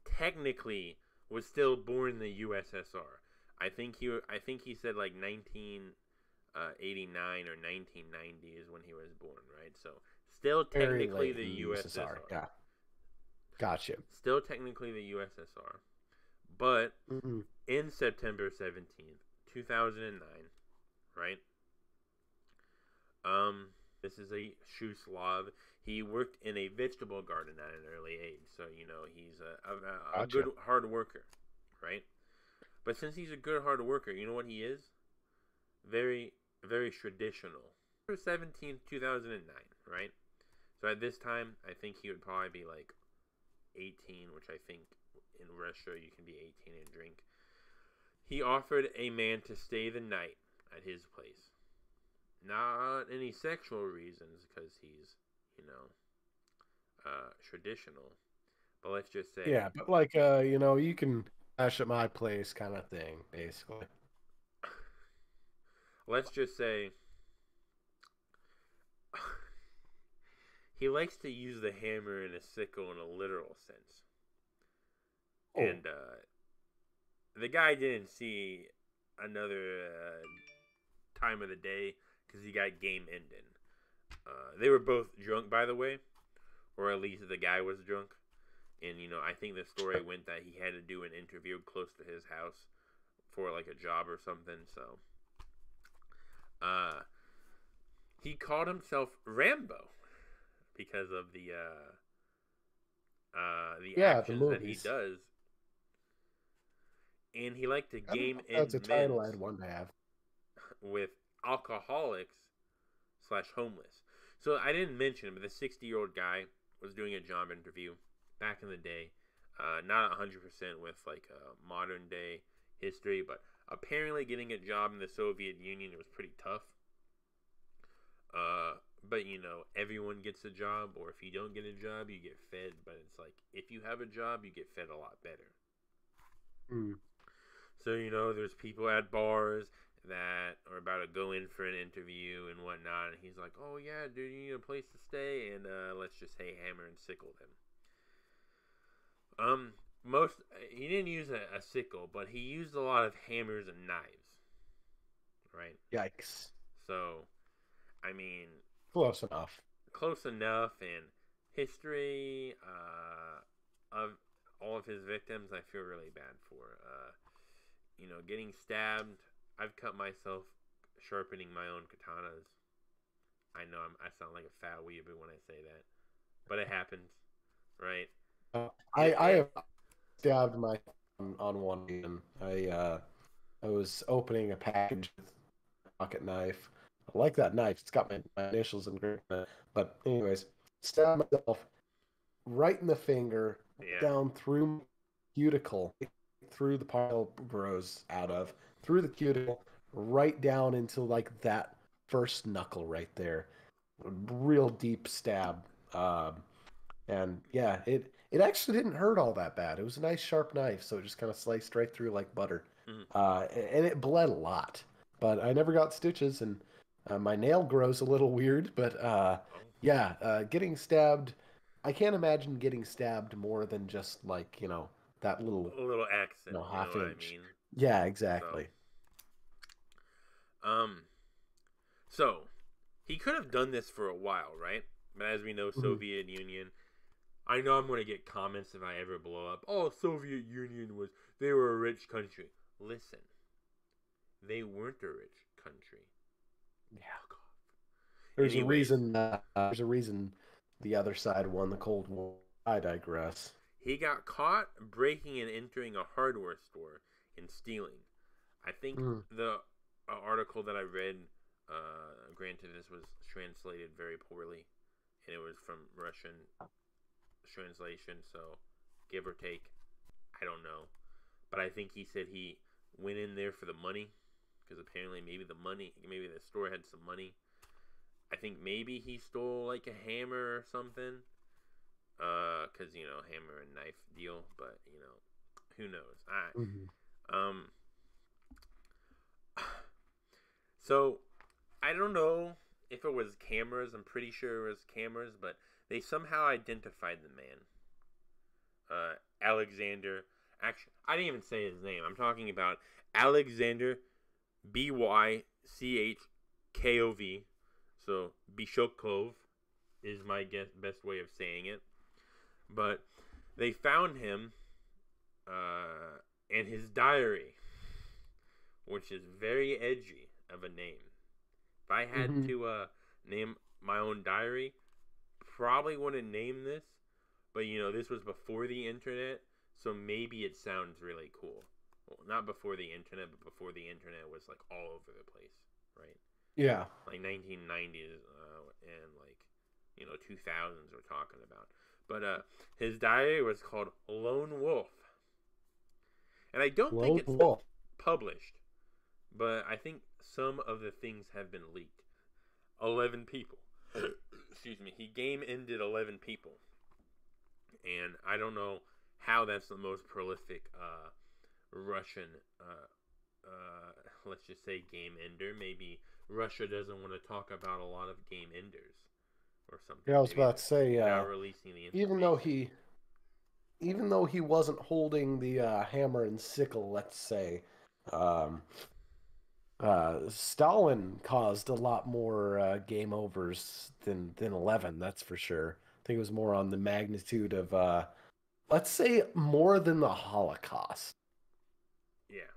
Speaker 1: Technically was still born in the USSR. I think he said like 1989 or 1990 is when he was born, right? So still
Speaker 2: very
Speaker 1: technically
Speaker 2: late
Speaker 1: the
Speaker 2: in the USSR.
Speaker 1: USSR.
Speaker 2: Yeah, gotcha.
Speaker 1: Still technically the USSR. But
Speaker 2: Mhm.
Speaker 1: in September 17th, 2009, right? This is a shoe Slav. He worked in a vegetable garden at an early age, so he's a good
Speaker 2: Gotcha.
Speaker 1: hard worker, right? But since he's a good hard worker, you know what he is? Very, very traditional. 17th, 2009, right? So at this time, I think he would probably be like 18, which I think in Russia you can be 18 and drink. He offered a man to stay the night at his place. Not any sexual reasons, because he's, traditional. But let's just say,
Speaker 2: Yeah, but you can crash at my place kind of thing, basically.
Speaker 1: let's just say, he likes to use the hammer and a sickle in a literal sense.
Speaker 2: Oh,
Speaker 1: And the guy didn't see another time of the day because he got game ending. They were both drunk, by the way, or at least the guy was drunk. And I think the story went that he had to do an interview close to his house for like a job or something. So, uh, he called himself Rambo because of the
Speaker 2: yeah, the
Speaker 1: actions that he
Speaker 2: movies.
Speaker 1: does, and he liked to
Speaker 2: I don't know
Speaker 1: game
Speaker 2: if that's a
Speaker 1: end
Speaker 2: title
Speaker 1: men's
Speaker 2: I'd want to have.
Speaker 1: with alcoholics slash homeless. So I didn't mention, but the 60-year-old guy was doing a job interview back in the day. Not 100% with like modern day history, but apparently getting a job in the Soviet Union was pretty tough. But everyone gets a job, or if you don't get a job, you get fed. But it's like if you have a job, you get fed a lot better.
Speaker 2: Hmm.
Speaker 1: So there's people at bars that are about to go in for an interview and whatnot, and he's like, "Oh yeah, dude, you need a place to stay," and let's just say hammer and sickle them. Most he didn't use a sickle, but he used a lot of hammers and knives, right?
Speaker 2: Yikes.
Speaker 1: So, I mean,
Speaker 2: Close enough.
Speaker 1: close enough. And history of all of his victims, I feel really bad for. Getting stabbed. I've cut myself sharpening my own katanas. I know I sound like a fat weeaboo when I say that, but it happens, right?
Speaker 2: I
Speaker 1: It,
Speaker 2: I
Speaker 1: it
Speaker 2: have stabbed my on one hand. I was opening a package with a pocket knife. I like that knife. It's got my initials engraved on it. But anyways, stabbed myself right in the finger,
Speaker 1: yeah.
Speaker 2: down through my cuticle, through the part that grows out of, through the cuticle, right down into like that first knuckle right there. A real deep stab. And yeah, it actually didn't hurt all that bad. It was a nice sharp knife, so it just kind of sliced right through like butter.
Speaker 1: Mhm.
Speaker 2: And it bled a lot, but I never got stitches, and my nail grows a little weird. But
Speaker 1: Oh,
Speaker 2: yeah, getting stabbed, I can't imagine getting stabbed more than just like that little
Speaker 1: a little accent, you know
Speaker 2: half
Speaker 1: what I
Speaker 2: inch.
Speaker 1: mean?
Speaker 2: Yeah,
Speaker 1: So,
Speaker 2: exactly.
Speaker 1: um, so he could have done this for a while, right? But as we know,
Speaker 2: Mhm.
Speaker 1: Soviet Union. I know I'm gonna get comments if I ever blow up. Oh, Soviet Union they were a rich country. Listen, They weren't a rich country.
Speaker 2: Yeah.
Speaker 1: Fuck off.
Speaker 2: There's a
Speaker 1: Anyways,
Speaker 2: reason. There's a reason the other side won the Cold War. I digress.
Speaker 1: he got caught breaking and entering a hardware store and stealing. I think
Speaker 2: Mm.
Speaker 1: the article that I read, granted this was translated very poorly, and it was from Russian translation, so give or take, I don't know. But I think he said he went in there for the money, because apparently maybe the store had some money. I think maybe he stole like a hammer or something, because hammer and knife deal. But who knows? Um, so I don't know if it was cameras. I'm pretty sure it was cameras, but they somehow identified the man. Alexander. Actually, I didn't even say his name. I'm talking about Alexander Bychkov. So Bishokov is my best way of saying it. But they found him and his diary, which is very edgy of a name. If I had to name my own diary, probably wouldn't name this. But this was before the internet, so maybe it sounds really cool. Well, not before the internet, but before the internet was like all over the place, right?
Speaker 2: Yeah.
Speaker 1: Like 1990s and like 2000s we're talking about. But his diary was called Lone Wolf, and I don't think it's published, but I think some of the things have been leaked. 11 people. Excuse me. He game ended 11 people, and I don't know how that's the most prolific Russian, let's just say, game ender. Maybe Russia doesn't want to talk about a lot of game enders or something.
Speaker 2: Yeah, I was about to say,
Speaker 1: without releasing the information.
Speaker 2: even though he wasn't holding the hammer and sickle, let's say, Stalin caused a lot more game overs than 11. That's for sure. I think it was more on the magnitude of, let's say, more than the Holocaust.
Speaker 1: Yeah.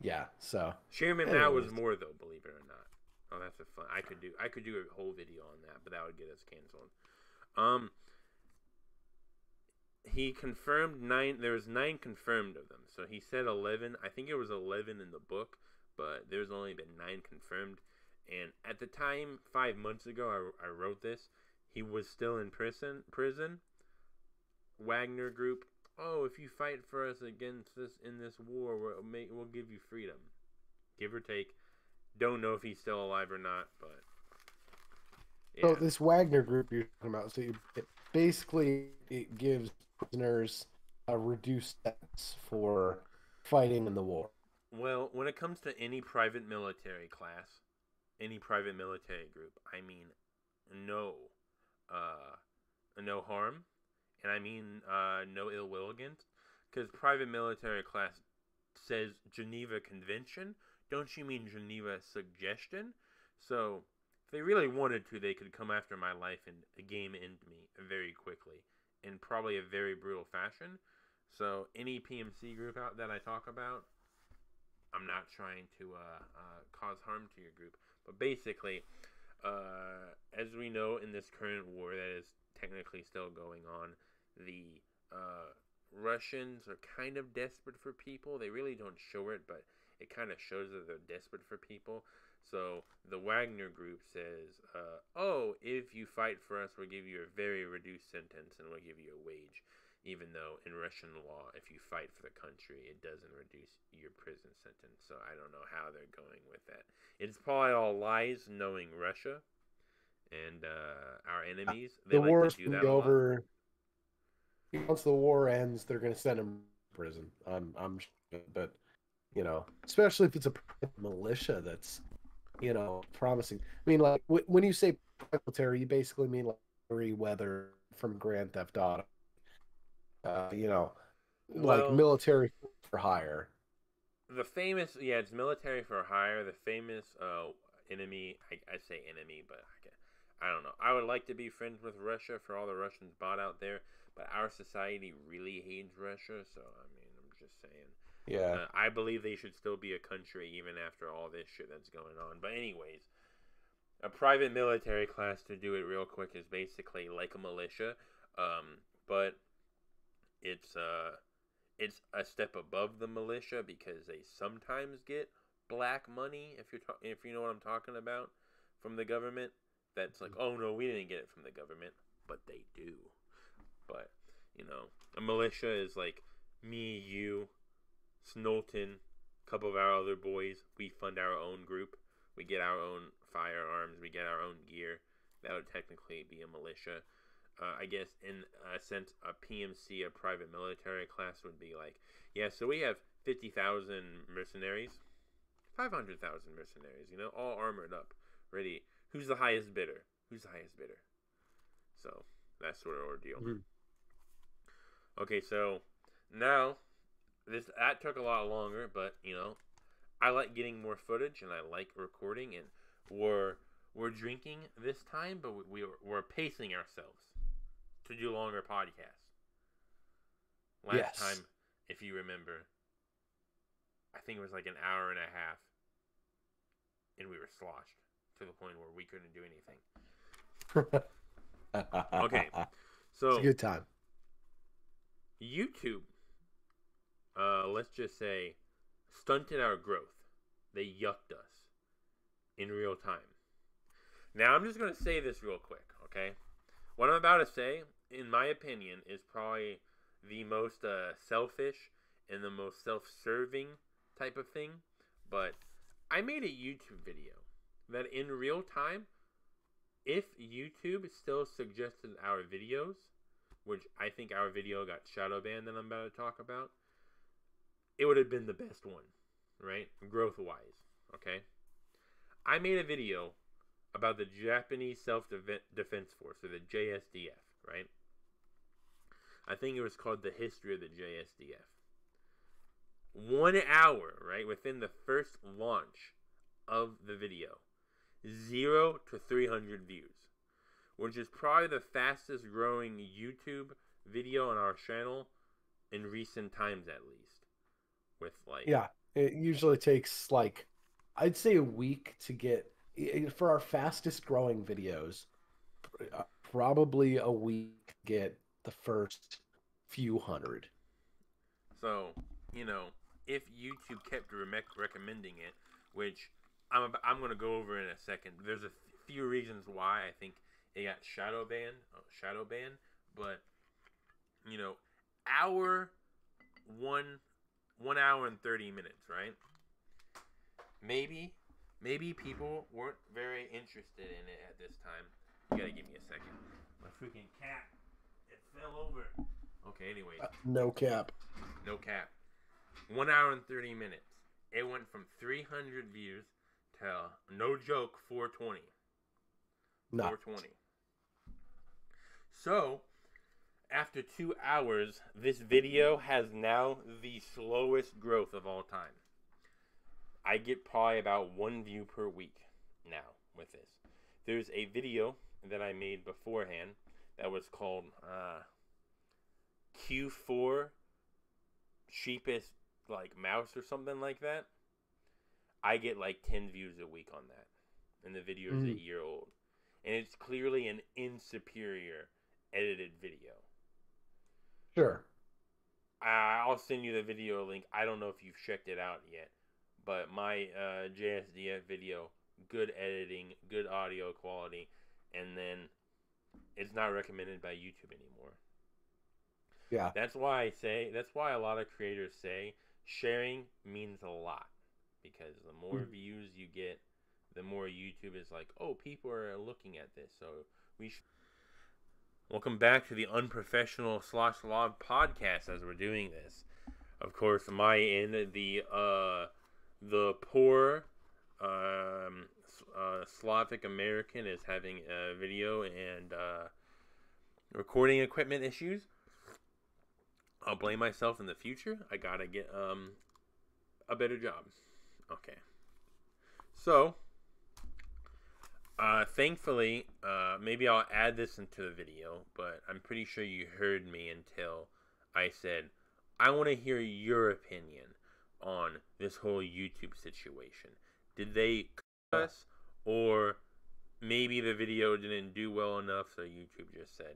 Speaker 2: Yeah. So.
Speaker 1: Chairman Mao was more though, believe it or not. Oh, that's a fun. I could do a whole video on that, but that would get us canceled. He confirmed 9. There was 9 confirmed of them. So he said 11. I think it was 11 in the book, but there's only been 9 confirmed. And at the time, 5 months ago, I wrote this. He was still in prison. Wagner Group. Oh, if you fight for us against this in this war, we'll give you freedom, give or take. Don't know if he's still alive or not, but
Speaker 2: yeah. So this Wagner Group you're talking about, so it gives prisoners a reduced sentence for fighting in the war.
Speaker 1: Well, when it comes to any private military class, any private military group, I mean, no harm. And I mean no ill will against, because private military class says Geneva Convention. Don't you mean Geneva Suggestion? So if they really wanted to, they could come after my life and game end me very quickly in probably a very brutal fashion. So any PMC group out that I talk about, I'm not trying to cause harm to your group. But basically, as we know in this current war that is technically still going on, the Russians are kind of desperate for people. They really don't show it, but it kind of shows that they're desperate for people. So the Wagner Group says, if you fight for us, we'll give you a very reduced sentence and we'll give you a wage. Even though in Russian law, if you fight for the country, it doesn't reduce your prison sentence. So I don't know how they're going with that. It's probably all lies, knowing Russia and our enemies. They like to do that over.
Speaker 2: Once the war ends, they're going to send him to prison. I'm sure, but especially if it's a militia that's promising. I mean, like when you say military, you basically mean like Weather from Grand Theft Auto. Like military for hire.
Speaker 1: The famous, it's military for hire. The famous enemy. I say enemy, but I don't know. I would like to be friends with Russia for all the Russians bought out there. But our society really hates Russia, so I mean, I'm just saying.
Speaker 2: Yeah.
Speaker 1: I believe they should still be a country even after all this shit that's going on. But anyways, a private military class, to do it real quick, is basically like a militia, but it's a step above the militia because they sometimes get black money, if you know what I'm talking about, from the government. That's like, oh no, we didn't get it from the government, but they do. But a militia is like me, you, Snolton, a couple of our other boys. We fund our own group. We get our own firearms. We get our own gear. That would technically be a militia. I guess in a sense, a PMC, a private military class, would be like, yeah, so we have 50,000 mercenaries, 500,000 mercenaries, all armored up, ready. Who's the highest bidder? Who's the highest bidder? So, that sort of ordeal.
Speaker 2: Mm-hmm.
Speaker 1: Okay, so now, that took a lot longer, but, I like getting more footage, and I like recording, and we're drinking this time, but we're pacing ourselves to do longer podcasts. Last time, if you remember, I think it was like an hour and a half, and we were sloshed to the point where we couldn't do anything. Okay, so
Speaker 2: it's a good time.
Speaker 1: YouTube, let's just say, stunted our growth. They yucked us in real time. Now, I'm just going to say this real quick, okay? What I'm about to say, in my opinion, is probably the most selfish and the most self-serving type of thing. But I made a YouTube video that in real time, if YouTube still suggested our videos, which I think our video got shadow banned that I'm about to talk about, it would have been the best one, right? Growth-wise, okay? I made a video about the Japanese Self-Defense Force, or the JSDF, right? I think it was called The History of the JSDF. 1 hour, right, within the first launch of the video. 0 to 300 views. Which is probably the fastest growing YouTube video on our channel in recent times, at least. With like...
Speaker 2: Yeah, it usually takes like, I'd say a week to get, for our fastest growing videos, probably a week to get the first few hundred.
Speaker 1: So, if YouTube kept recommending it, which I'm going to go over in a second. There's a few reasons why I think it got shadow banned, but, hour 1 hour and 30 minutes, right? Maybe people weren't very interested in it at this time. You gotta give me a second. My freaking cat, it fell over. Okay, anyways.
Speaker 2: No cap.
Speaker 1: 1 hour and 30 minutes. It went from 300 views to, no joke, 420.
Speaker 2: No.
Speaker 1: 420. So, after 2 hours, this video has now the slowest growth of all time. I get probably about 1 view per week now with this. There's a video that I made beforehand that was called Q4 Cheapest Mouse or something like that. I get like 10 views a week on that. And the video is a year old. And it's clearly an insuperior edited video.
Speaker 2: Sure.
Speaker 1: I'll send you the video link. I don't know if you've checked it out yet. But my JSDF video, good editing, good audio quality, and then it's not recommended by YouTube anymore.
Speaker 2: Yeah.
Speaker 1: That's why a lot of creators say sharing means a lot. Because the more views you get, the more YouTube is like, oh, people are looking at this, so we should. Welcome back to the Unprofessional Sloshed podcast as we're doing this. Of course, my end, the poor Slavic American is having a video and recording equipment issues. I'll blame myself in the future. I gotta get a better job. Okay. So, thankfully, maybe I'll add this into the video, but I'm pretty sure you heard me until I said, I want to hear your opinion. on this whole YouTube situation? Did they cut us, or maybe the video didn't do well enough, so YouTube just said,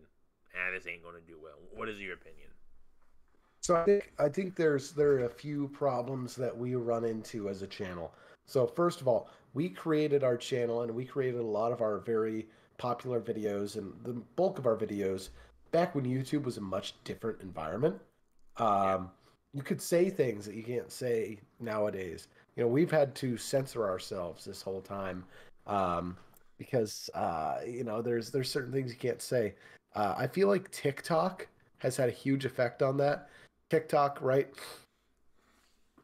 Speaker 1: this ain't gonna do well? What is your opinion?
Speaker 2: So I think there are a few problems that we run into as a channel. So first of all, we created our channel and we created a lot of our very popular videos and the bulk of our videos back when YouTube was a much different environment.
Speaker 1: Yeah.
Speaker 2: You could say things that you can't say nowadays. You know, we've had to censor ourselves this whole time because you know, there's certain things you can't say. I feel like TikTok has had a huge effect on that. TikTok, right?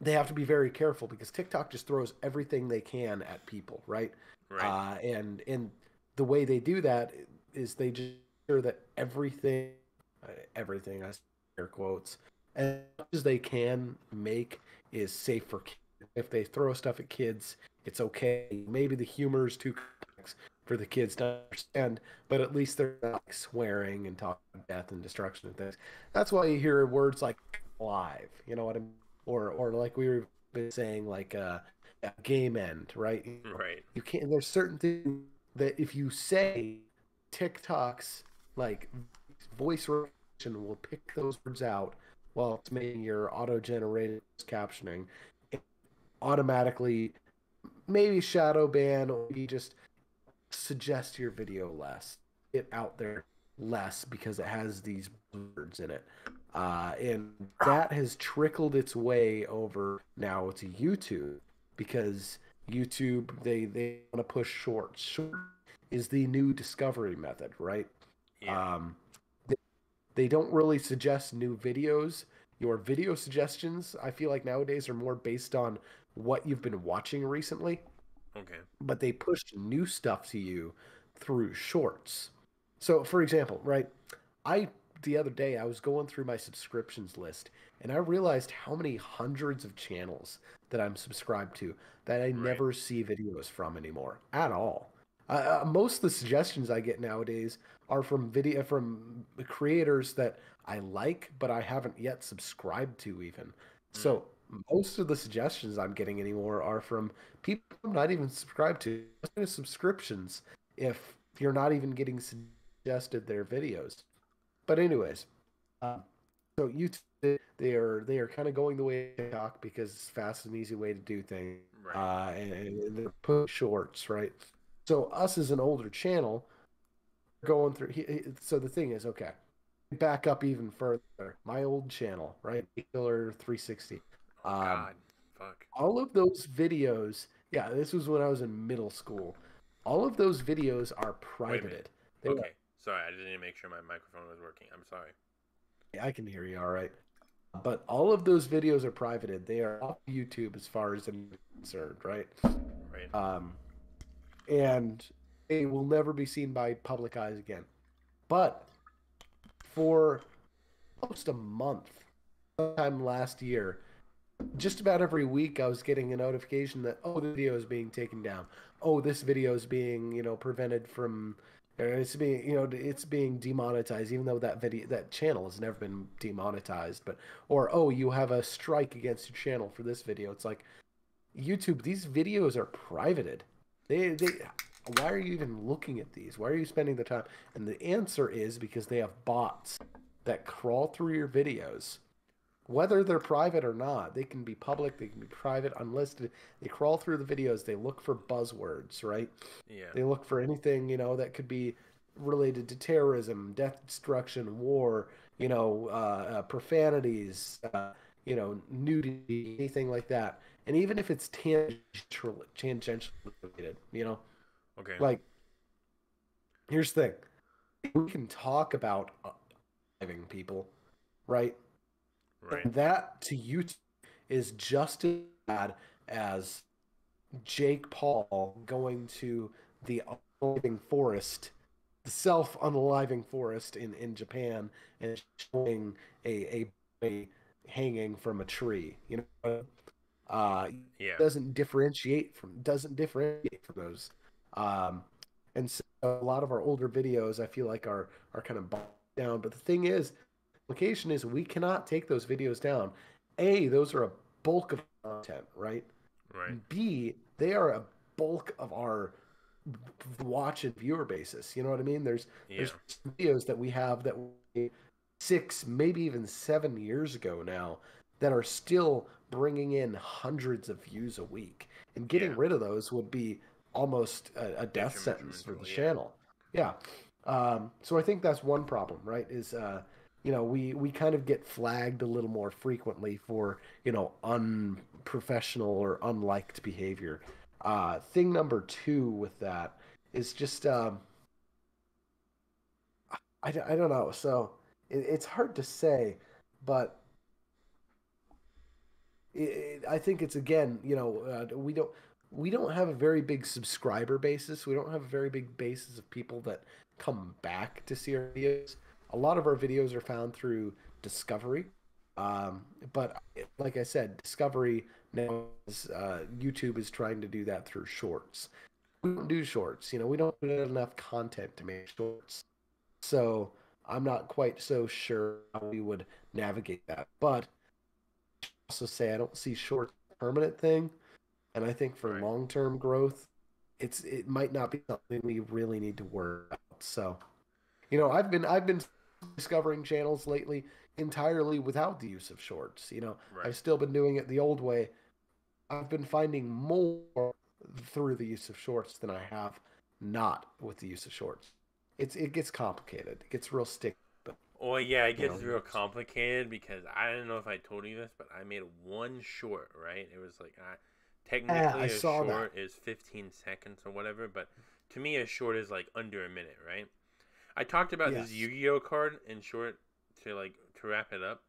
Speaker 2: They have to be very careful because TikTok just throws everything they can at people, right?
Speaker 1: Right.
Speaker 2: And the way they do that is they just sure that everything, I air quotes, as much as they can make is safe for kids. If they throw stuff at kids, it's okay. Maybe the humor is too complex for the kids to understand, but at least they're not like swearing and talking about death and destruction and things. That's why you hear words like "live," you know what I mean? Or like we were saying, like game end, right?
Speaker 1: Right.
Speaker 2: You can't. There's certain things that if you say, TikTok's like voice recognition will pick those words out while it's making your auto-generated captioning, it automatically maybe shadow ban or you just suggest your video less, get out there less because it has these words in it. And that has trickled its way over now to YouTube because YouTube, they want to push shorts. Short is the new discovery method, right?
Speaker 1: Yeah.
Speaker 2: Um, they don't really suggest new videos. Your video suggestions, I feel like nowadays are more based on what you've been watching recently,
Speaker 1: Okay.
Speaker 2: but they push new stuff to you through shorts. So, for example, right, I the other day I was going through my subscriptions list and I realized how many hundreds of channels that I'm subscribed to that I
Speaker 1: Right.
Speaker 2: never see videos from anymore at all. Most of the suggestions I get nowadays are from creators that I like, but I haven't yet subscribed to even.
Speaker 1: Mm.
Speaker 2: So most of the suggestions I'm getting anymore are from people I'm not even subscribed to. Subscriptions if you're not even getting suggested their videos. But anyways, uh, so YouTube they are kind of going the way of TikTok because it's fast and easy way to do things.
Speaker 1: Right.
Speaker 2: And they're putting shorts, right? So us as an older channel going through. So the thing is, okay, back up even further. My old channel, right? Killer 360.
Speaker 1: Oh
Speaker 2: Um,
Speaker 1: God. Fuck.
Speaker 2: all of those videos. Yeah, this was when I was in middle school. All of those videos are
Speaker 1: Wait a minute.
Speaker 2: privated. They are,
Speaker 1: Okay. Sorry, I just need to make sure my microphone was working. I'm sorry.
Speaker 2: I can hear you all right. But all of those videos are privated. They are off YouTube as far as I'm concerned, right?
Speaker 1: Right.
Speaker 2: Um, and they will never be seen by public eyes again. But for almost a month, sometime last year, just about every week I was getting a notification that, oh, the video is being taken down. Oh, this video is being, prevented from, or it's being, it's being demonetized, even though that channel has never been demonetized. But, or, oh, you have a strike against your channel for this video. It's like, YouTube, these videos are privated. They why are you even looking at these? Why are you spending the time? And the answer is because they have bots that crawl through your videos, whether they're private or not. They can be public, they can be private, unlisted. They crawl through the videos. They look for buzzwords, right?
Speaker 1: Yeah.
Speaker 2: They look for anything, that could be related to terrorism, death, destruction, war, profanities, nudity, anything like that. And even if it's tangentially related,
Speaker 1: Okay.
Speaker 2: like, here's the thing. We can talk about driving people, right?
Speaker 1: Right.
Speaker 2: And that to YouTube is just as bad as Jake Paul going to the unaliving forest, the self-unaliving forest in Japan, and showing a hanging from a tree. Uh,
Speaker 1: Yeah.
Speaker 2: doesn't differentiate from those. Um, and so a lot of our older videos, I feel like are kind of bogged down. But the thing is, implication is we cannot take those videos down. Those are a bulk of content, right?
Speaker 1: Right.
Speaker 2: B, they are a bulk of our watch and viewer basis. You know what I mean?
Speaker 1: Yeah.
Speaker 2: There's videos that we have that we 6, maybe even 7 years ago now that are still bringing in hundreds of views a week. And
Speaker 1: Yeah.
Speaker 2: getting rid of those would be almost a death sentence for
Speaker 1: Detrimental.
Speaker 2: the
Speaker 1: Yeah.
Speaker 2: channel. Yeah. So I think that's one problem, right? Is we kind of get flagged a little more frequently for unprofessional or unliked behavior. Thing number two with that is just I don't know. So it's hard to say, but I think it's again, we don't have a very big subscriber basis. We don't have a very big basis of people that come back to see our videos. A lot of our videos are found through Discovery, but like I said, Discovery now YouTube is trying to do that through Shorts. We don't do Shorts. We don't put out enough content to make Shorts. So I'm not quite so sure how we would navigate that. But also say I don't see short permanent thing, and I think for
Speaker 1: Right.
Speaker 2: long term growth, it might not be something we really need to worry about. So I've been discovering channels lately entirely without the use of shorts.
Speaker 1: Right.
Speaker 2: I've still been doing it the old way. I've been finding more through the use of shorts than I have not with the use of shorts. It gets complicated. It gets real sticky. But
Speaker 1: Well, yeah, it
Speaker 2: you know,
Speaker 1: gets real complicated because I don't know if I told you this, but I made one short, right? It was like,
Speaker 2: yeah,
Speaker 1: technically
Speaker 2: I
Speaker 1: a
Speaker 2: saw that.
Speaker 1: short is 15 seconds or whatever, but to me, a short is like under a minute, right? I talked about this
Speaker 2: Yes.
Speaker 1: Yu-Gi-Oh card in short to wrap it up.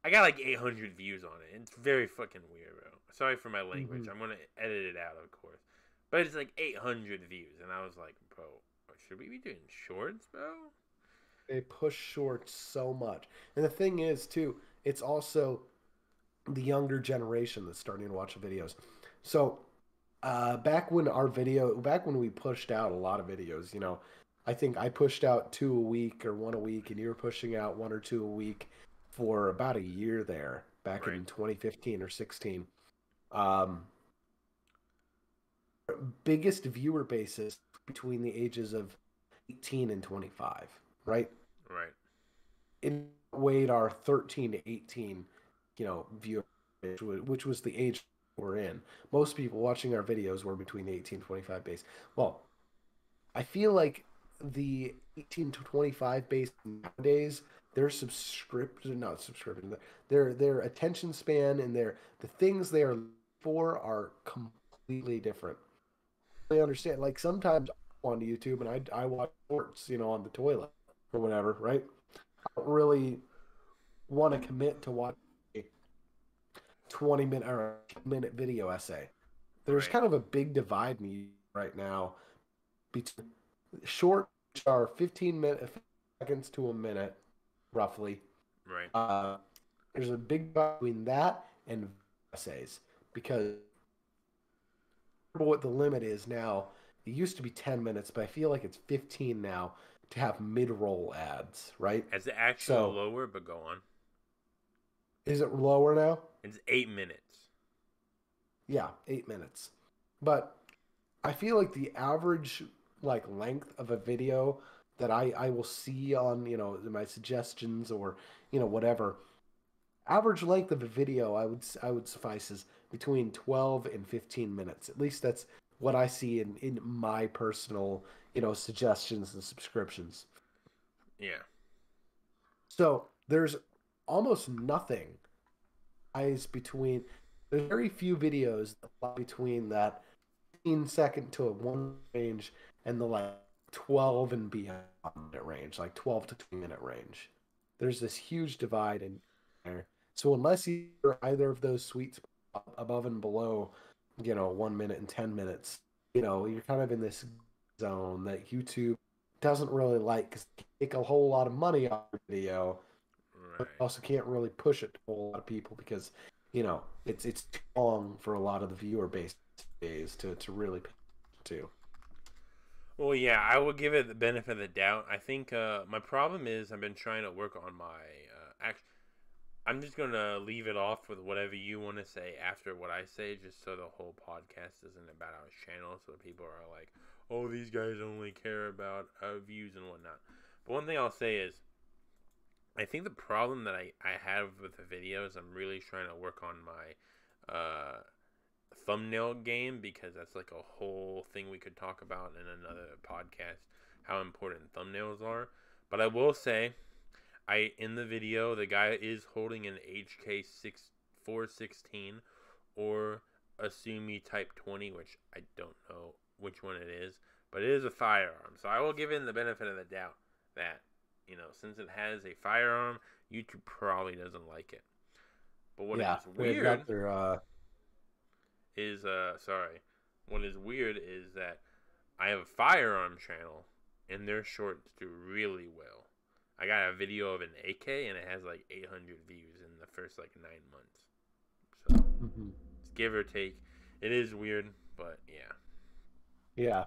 Speaker 1: I got like 800 views on it. It's very fucking weird, bro. Sorry for my language.
Speaker 2: Hmm.
Speaker 1: I'm gonna edit it out, of course. But it's like 800 views, and I was like, bro, should we be doing shorts, bro?
Speaker 2: They push shorts so much. And the thing is, too, it's also the younger generation that's starting to watch the videos. So, back when we pushed out a lot of videos, I think I pushed out two a week or one a week, and you were pushing out one or two a week for about a year there, back
Speaker 1: Right,
Speaker 2: in 2015 or 16. Um, Biggest viewer basis between the ages of 18 and 25, right?
Speaker 1: right,
Speaker 2: It weighed our 13 to 18, viewer, which was the age we're in. Most people watching our videos were between the 18 to 25 base. Well, I feel like the 18 to 25 base nowadays, their subscription, not subscription, their attention span and the things they are for are completely different. I understand. Like sometimes I go on YouTube and I watch shorts, on the toilet or whatever, right? I don't really want to commit to watch a 20-minute or a minute video essay. There's
Speaker 1: right,
Speaker 2: kind of a big divide right now between short, which are seconds to a minute, roughly.
Speaker 1: right.
Speaker 2: Uh, there's a big divide between that and essays because what the limit is now. It used to be 10 minutes, but I feel like it's 15 now to have mid-roll ads, right?
Speaker 1: It's actually
Speaker 2: So
Speaker 1: lower, but go on.
Speaker 2: is it lower now?
Speaker 1: It's 8 minutes.
Speaker 2: Yeah, 8 minutes. But I feel like the average length of a video that I will see on my suggestions or whatever average length of a video I would suffice is between 12 and 15 minutes. At least that's what I see in my personal suggestions and subscriptions.
Speaker 1: Yeah,
Speaker 2: So there's almost nothing eyes between there's very few videos that lie between that 15-second to a one range and the 12 and beyond minute range, like 12 to 20-minute range. There's this huge divide in there. So unless you're either of those sweet spots above and below, 1 minute and 10 minutes, you're kind of in this zone that YouTube doesn't really like because they take a whole lot of money off your video, but
Speaker 1: right.
Speaker 2: also can't really push it to a whole lot of people because it's too long for a lot of the viewer base days to really pay to.
Speaker 1: Well, yeah, I will give it the benefit of the doubt. I think my problem is I've been trying to work on my I'm just gonna leave it off with whatever you want to say after what I say, just so the whole podcast isn't about our channel, so people are like, "Oh, these guys only care about our views and whatnot." But one thing I'll say is, I think the problem that I have with the videos, I'm really trying to work on my thumbnail game, because that's like a whole thing we could talk about in another podcast, how important thumbnails are. But I will say, in the video, the guy is holding an HK416 or a Sumi Type 20, which I don't know which one it is, but it is a firearm. So I will give him the benefit of the doubt that, since it has a firearm, YouTube probably doesn't like it. But what is weird is what is weird is that I have a firearm channel and their shorts do really well. I got a video of an AK and it has like 800 views in the first like 9 months. So it's give or take. It is weird, but yeah.
Speaker 2: Yeah,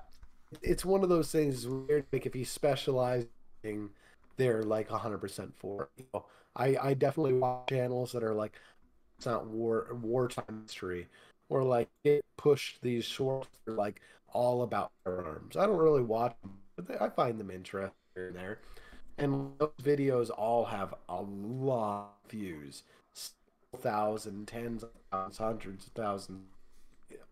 Speaker 2: it's one of those things weird. Like if you specialize in, they're like 100% for it. I definitely watch channels that are like it's not wartime history, or like it pushed these shorts that are like all about firearms. I don't really watch them, but I find them interesting here and there. And those videos all have a lot of views, thousand, tens of thousands, hundreds of thousands.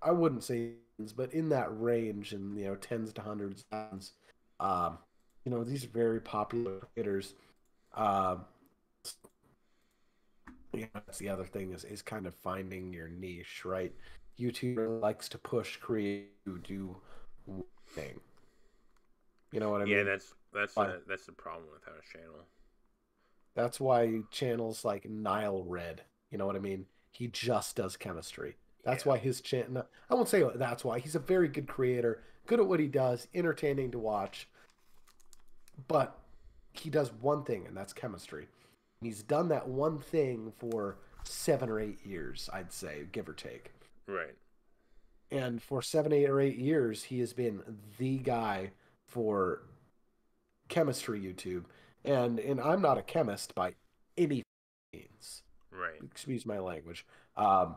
Speaker 2: I wouldn't say, but in that range, and tens to hundreds of thousands. These are very popular creators. That's the other thing is kind of finding your niche, right? YouTube likes to push creators to do one thing. You know what I mean?
Speaker 1: Yeah, that's the problem with our channel.
Speaker 2: That's why channels like Nile Red, you know what I mean? He just does chemistry. That's why his channel. I won't say that's why. He's a very good creator, good at what he does, entertaining to watch. But he does one thing, and that's chemistry. And he's done that one thing for 7 or 8 years, I'd say, give or take.
Speaker 1: Right.
Speaker 2: And for 7, 8, or 8 years, he has been the guy for chemistry YouTube. And I'm not a chemist by any means.
Speaker 1: Right.
Speaker 2: Excuse my language. I'm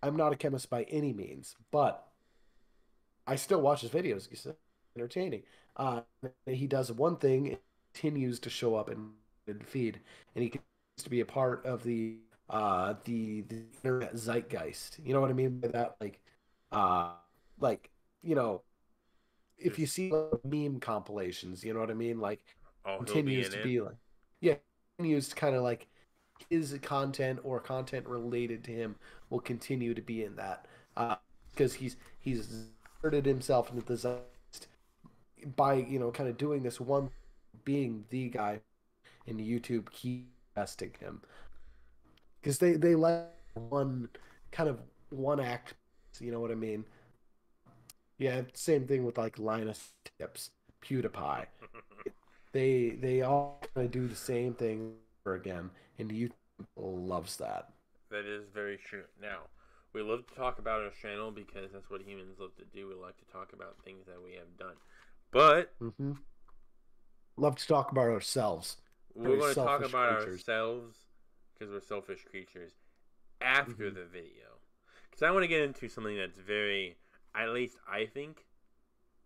Speaker 2: not a chemist by any means, but I still watch his videos. He's entertaining. He does one thing, it continues to show up in the feed, and he continues to be a part of the internet zeitgeist. You know what I mean by that? If you see meme compilations, you know what I mean? Like, continues to be like, yeah, continues to kind of like his content or content related to him will continue to be in that because he's inserted himself into the zeitgeist by kind of doing this one, being the guy, and YouTube keep testing him because they like one act, you know what I mean? Yeah, same thing with like Linus Tips, PewDiePie. They all kind of do the same thing over again, and YouTube loves that.
Speaker 1: That is very true. Now, we love to talk about our channel because that's what humans love to do. We like to talk about things that we have done. But
Speaker 2: love to talk about ourselves.
Speaker 1: We're going to talk about ourselves because we're selfish creatures after the video. Because I want to get into something that's very, at least I think,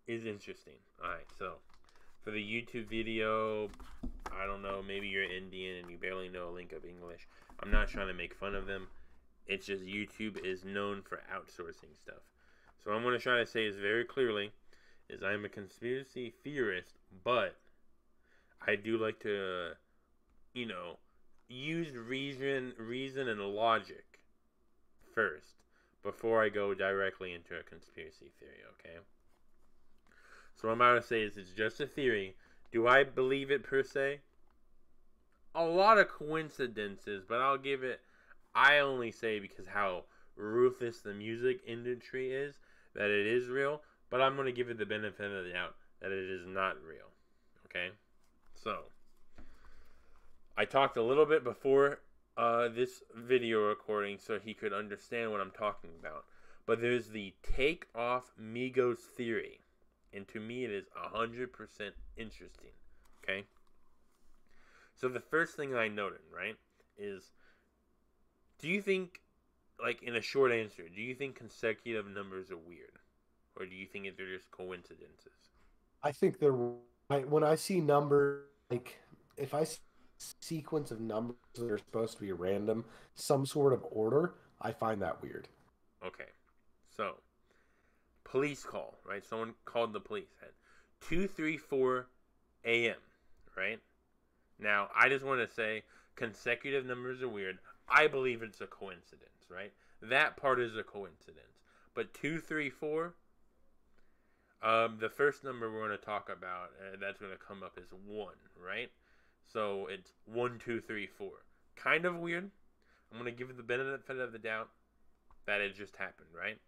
Speaker 1: is interesting. Alright, so for the YouTube video, I don't know, maybe you're Indian and you barely know a lick of English. I'm not trying to make fun of them. It's just YouTube is known for outsourcing stuff. So what I'm going to try to say is very clearly is I'm a conspiracy theorist, but I do like to, use reason and logic first before I go directly into a conspiracy theory, okay? So what I'm about to say is it's just a theory. Do I believe it per se? A lot of coincidences, but I only say because how ruthless the music industry is, that it is real, but I'm going to give it the benefit of the doubt that it is not real, okay? So, I talked a little bit before this video recording so he could understand what I'm talking about, but there's the take off Migos theory, and to me it is 100% interesting, okay? So the first thing I noted, right, is Do you think, like, in a short answer, do you think consecutive numbers are weird? Or do you think they're just coincidences?
Speaker 2: I think they're when I see numbers like if I see a sequence of numbers that are supposed to be random, some sort of order, I find that weird.
Speaker 1: Okay. So, police call, right? Someone called the police at 2:34 a.m., right? Now, I just want to say consecutive numbers are weird. I believe it's a coincidence, right? That part is a coincidence. But 234, the first number we're going to talk about that's going to come up is 1, right? So it's 1, 2, 3, 4. Kind of weird. I'm going to give it the benefit of the doubt that it just happened, right?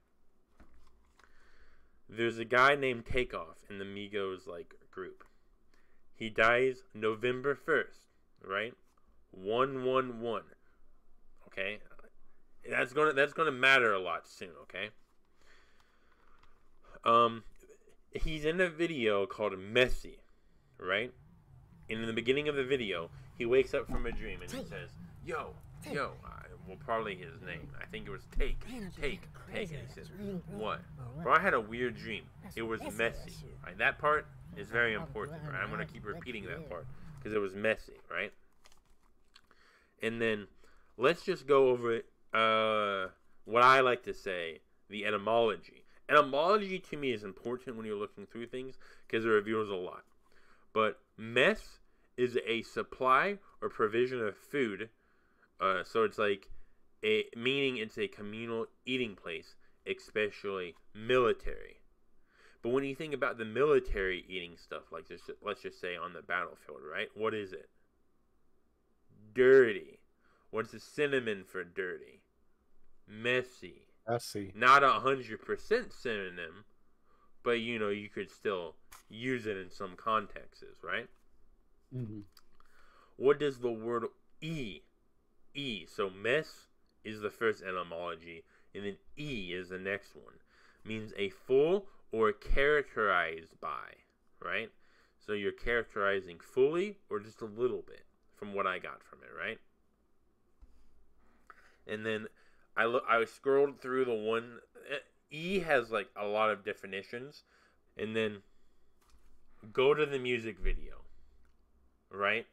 Speaker 1: There's a guy named Takeoff in the Migos like group. He dies November 1st, right? 111. Okay? That's gonna matter a lot soon, okay? He's in a video called Messy, right? And in the beginning of the video, he wakes up from a dream and he says, yo, well, probably his name. I think it was Take. And he says, what? Bro, I had a weird dream. It was messy. Right? That part is very important, right? I'm going to keep repeating that part because it was messy, right? And then let's just go over it. What I like to say, the etymology. Etymology to me is important when you're looking through things because it reveals a lot. But mess is a supply or provision of food. So it's like meaning it's a communal eating place, especially military. But when you think about the military eating stuff, like this, let's just say on the battlefield, right? What is it? Dirty. What's the synonym for dirty? Messy.
Speaker 2: Messy.
Speaker 1: Not 100% synonym, but you could still use it in some contexts, right?
Speaker 2: Mm-hmm.
Speaker 1: What does the word E? So mess is the first etymology, and then E is the next one. Means a full or characterized by, right? So you're characterizing fully or just a little bit from what I got from it, right? And then I scrolled through the one. E has like a lot of definitions, and then go to the music video, right?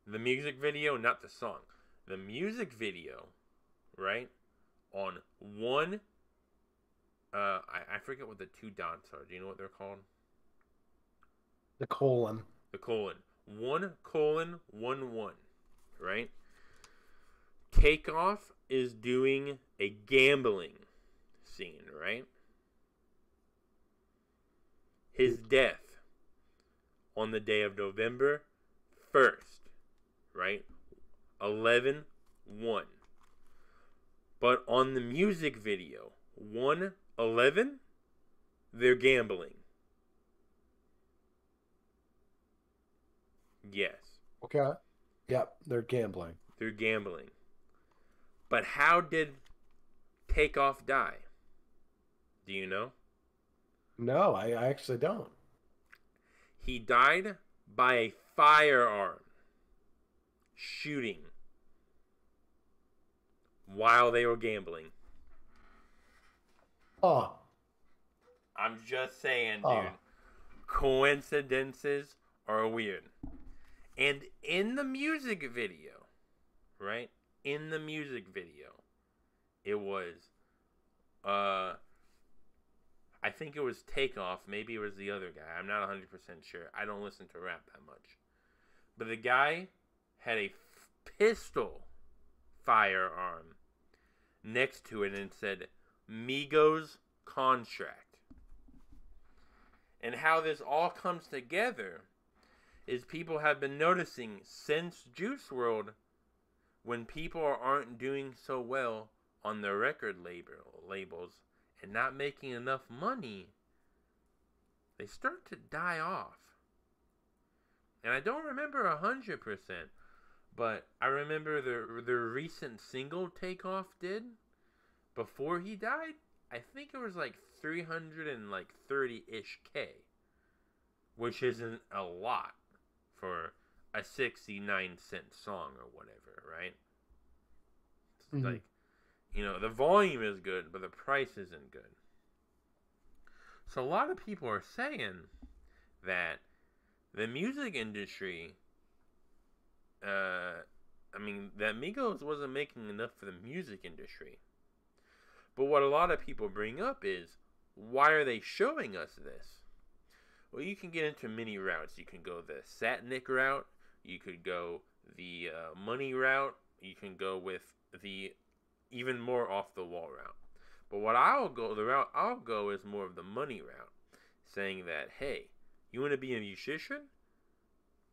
Speaker 1: The music video, not the song. The music video, right? On one, I forget what the two dots are. Do you know what they're called?
Speaker 2: The colon.
Speaker 1: The colon. 1:11, right? Takeoff is doing a gambling scene, right? His death on the day of November 1st, right? 11:1. But on the music video, 1:11, they're gambling. Yes.
Speaker 2: Okay. Yep, they're gambling.
Speaker 1: They're gambling. But how did Takeoff die? Do you know?
Speaker 2: No, I actually don't.
Speaker 1: He died by a firearm shooting while they were gambling.
Speaker 2: Oh.
Speaker 1: I'm just saying, dude. Coincidences are weird. And in the music video, right? In the music video, it was, I think it was Takeoff. Maybe it was the other guy. I'm not 100% sure. I don't listen to rap that much. But the guy had a pistol firearm next to it and said, Migos contract. And how this all comes together is people have been noticing since Juice WRLD, when people aren't doing so well on their record labels and not making enough money, they start to die off. And I don't remember 100%, but I remember the recent single Takeoff did before he died. I think it was like 330-ish K, which isn't a lot for a 69-cent song or whatever, right?
Speaker 2: Mm-hmm.
Speaker 1: Like, the volume is good, but the price isn't good. So a lot of people are saying that the music industry, that Migos wasn't making enough for the music industry. But what a lot of people bring up is, why are they showing us this? Well, you can get into many routes. You can go the Satnick route. You could go the money route. You can go with the even more off the wall route. But the route I'll go is more of the money route, saying that, hey, you want to be a musician?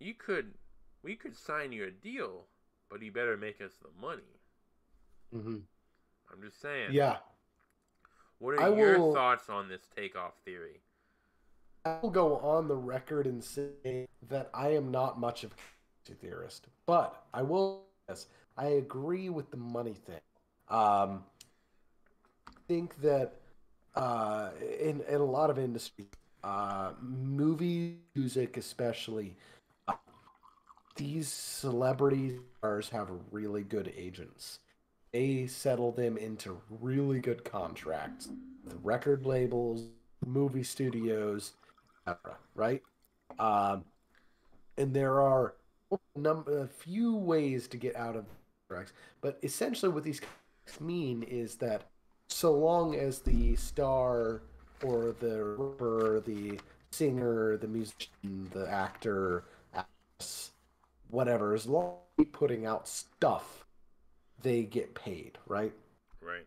Speaker 1: We could sign you a deal, but you better make us the money.
Speaker 2: Mm-hmm.
Speaker 1: I'm just saying.
Speaker 2: Yeah.
Speaker 1: What are your thoughts on this takeoff theory?
Speaker 2: I will go on the record and say that I am not much of a conspiracy theorist, but I will say this. I agree with the money thing. I think that in a lot of industries, movie, music especially, these celebrity stars have really good agents. They settle them into really good contracts with record labels, movie studios, etc. Right? Um, and there are a few ways to get out of contracts, but essentially what these contracts mean is that so long as the star or the rapper, the singer, the musician, the actor, actress, whatever, as long as they're putting out stuff, they get paid, right?
Speaker 1: Right.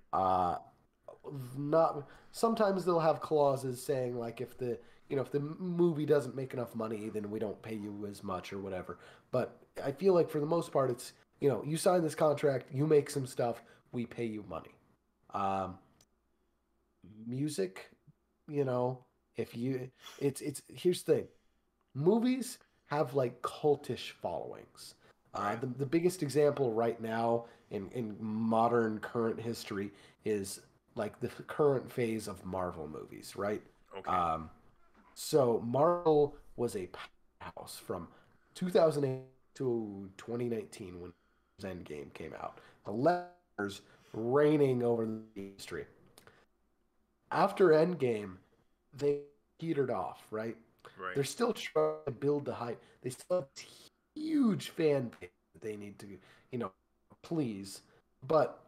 Speaker 2: Not sometimes they'll have clauses saying like if the movie doesn't make enough money, then we don't pay you as much or whatever. But I feel like for the most part, it's you sign this contract, you make some stuff, we pay you money. Um, Music, if you it's here's the thing, movies have like cultish followings.
Speaker 1: Right.
Speaker 2: The biggest example right now in modern current history is like the current phase of Marvel movies, right?
Speaker 1: Okay.
Speaker 2: So Marvel was a powerhouse from 2008 to 2019 when Endgame came out. The letters reigning over the industry. After Endgame, they petered off, right?
Speaker 1: Right.
Speaker 2: They're still trying to build the hype. They still have this huge fan base that they need to, please. But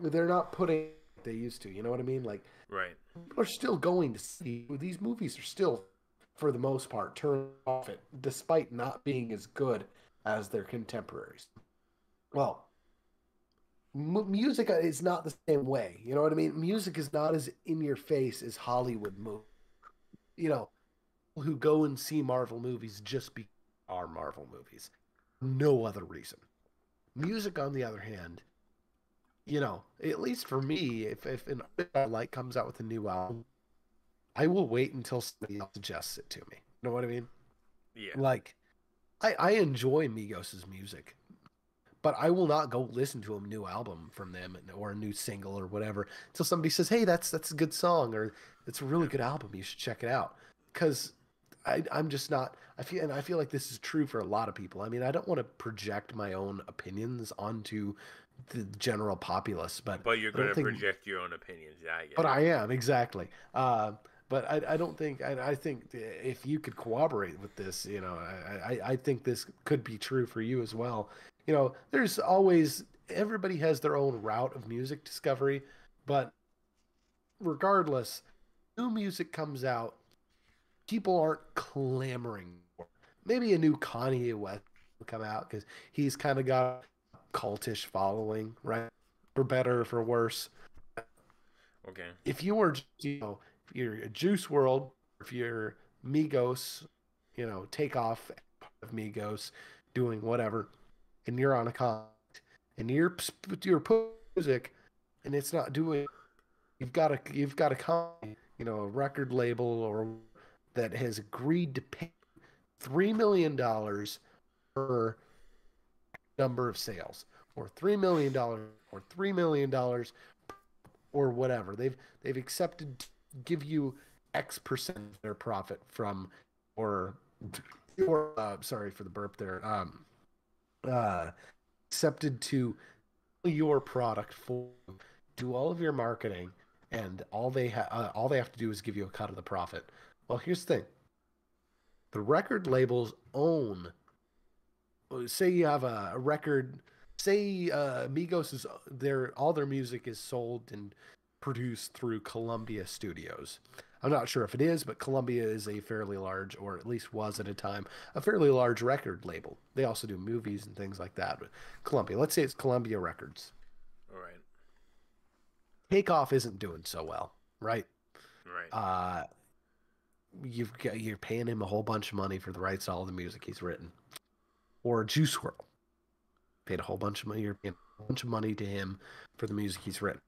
Speaker 2: they're not putting like they used to. You know what I mean? Like,
Speaker 1: Right.
Speaker 2: people are still going to see these movies. Are still, for the most part, turning off it, despite not being as good as their contemporaries. Well, music is not the same way. You know what I mean? Music is not as in your face as Hollywood movies. You know, who go and see Marvel movies just because they are Marvel movies. No other reason. Music, on the other hand, at least for me, if an artist I like comes out with a new album, I will wait until somebody else suggests it to me. You know what I mean?
Speaker 1: Yeah.
Speaker 2: Like, I enjoy Migos' music, but I will not go listen to a new album from them or a new single or whatever until somebody says, "Hey, that's a good song," or "It's a really good album. You should check it out." Because I'm just not. I feel like this is true for a lot of people. I mean, I don't want to project my own opinions onto the general populace, but
Speaker 1: you're
Speaker 2: I
Speaker 1: going
Speaker 2: don't
Speaker 1: to
Speaker 2: think.
Speaker 1: project your own opinions. Yeah, I get
Speaker 2: But
Speaker 1: it.
Speaker 2: I am exactly. But I don't think. I think if you could cooperate with this, I think this could be true for you as well. There's always everybody has their own route of music discovery, but regardless, new music comes out, people aren't clamoring for it. Maybe a new Kanye West will come out because he's kind of got a cultish following, right? For better or for worse.
Speaker 1: Okay.
Speaker 2: If you were, if you're a Juice World, if you're Migos, take off of Migos doing whatever, and you're on a con and you're putting music and it's not doing, you've got a company, a record label or that has agreed to pay $3 million per number of sales, or $3 million, or $3 million, or whatever. They've accepted to give you X% of their profit from, or sorry for the burp there. Uh, Accepted to your product for do all of your marketing, and all they have to do is give you a cut of the profit. Well, here's the thing: the record labels own. Say you have a record. Say Migos is all their music is sold and produced through Columbia Studios. I'm not sure if it is, but Columbia is a fairly large, or at least was at a time, a fairly large record label. They also do movies and things like that. But Columbia, let's say it's Columbia Records.
Speaker 1: All right.
Speaker 2: Takeoff isn't doing so well, right?
Speaker 1: Right.
Speaker 2: Uh, you're paying him a whole bunch of money for the rights to all the music he's written. Or Juice WRLD, paid a whole bunch of money. You're paying a bunch of money to him for the music he's written,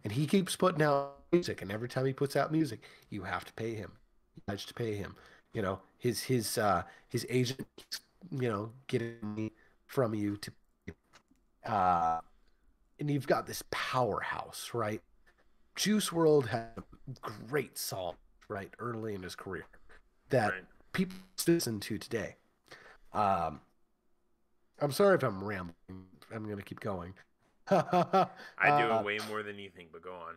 Speaker 2: and he keeps putting out music. And every time he puts out music, you have to pay him. You have to pay him. You know, his agent, getting money from you to, and you've got this powerhouse, right? Juice WRLD had great songs, right, early in his career that people listen to today. I'm sorry if I'm rambling. I'm going to keep going.
Speaker 1: I do it way more than you think, but go on.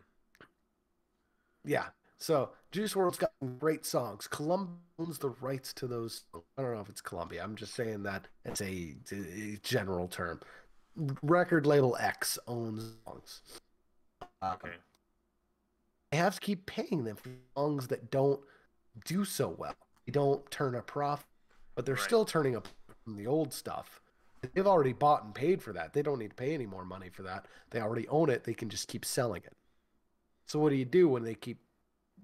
Speaker 2: Yeah. So Juice WRLD's got great songs. Columbia owns the rights to those. I don't know if it's Columbia. I'm just saying that it's a general term. Record label X owns songs.
Speaker 1: Okay.
Speaker 2: They have to keep paying them for songs that don't do so well. They don't turn a profit, but they're still turning up from the old stuff. They've already bought and paid for that. They don't need to pay any more money for that. They already own it. They can just keep selling it. So what do you do when they keep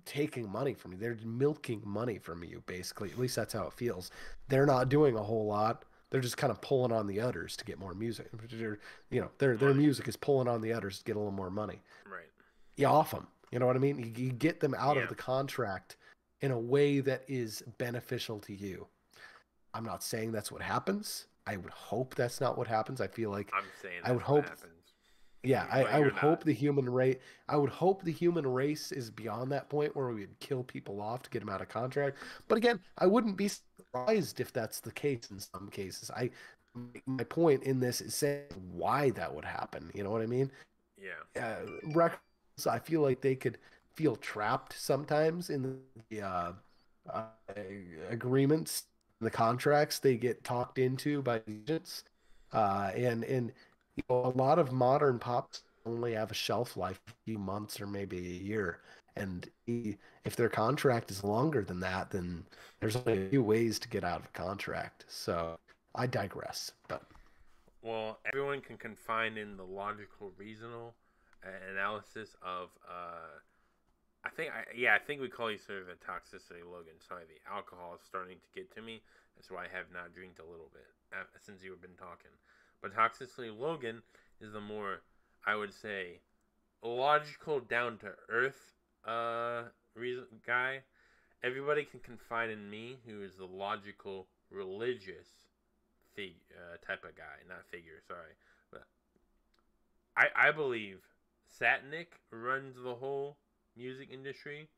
Speaker 2: taking money from you? They're milking money from you, basically. At least that's how it feels. They're not doing a whole lot. They're just kind of pulling on the udders to get more music. Their music is pulling on the udders to get a little more money.
Speaker 1: Right.
Speaker 2: You off them. You know what I mean? You get them out of the contract in a way that is beneficial to you. I'm not saying that's what happens. I would hope that's not what happens. I feel like
Speaker 1: I'm saying that's what happens.
Speaker 2: Yeah, I would hope the human race. I would hope the human race is beyond that point where we would kill people off to get them out of contract. But again, I wouldn't be surprised if that's the case in some cases. My point in this is saying why that would happen. You know what I mean?
Speaker 1: Yeah.
Speaker 2: Records, I feel like they could feel trapped sometimes in the agreements, the contracts they get talked into by agents, and a lot of modern pops only have a shelf life of a few months or maybe a year. And if their contract is longer than that, then there's only a few ways to get out of a contract. So I digress. But
Speaker 1: everyone can confine in the logical, reasonable analysis of. I think we call each other the Toxicity Logan. Sorry, the alcohol is starting to get to me. That's why I have not drank a little bit since you've been talking. But Toxicity Logan is the more, I would say, logical, down to earth guy. Everybody can confide in me, who is the logical, religious type of guy, not figure. Sorry, but I believe Satnick runs the whole music industry,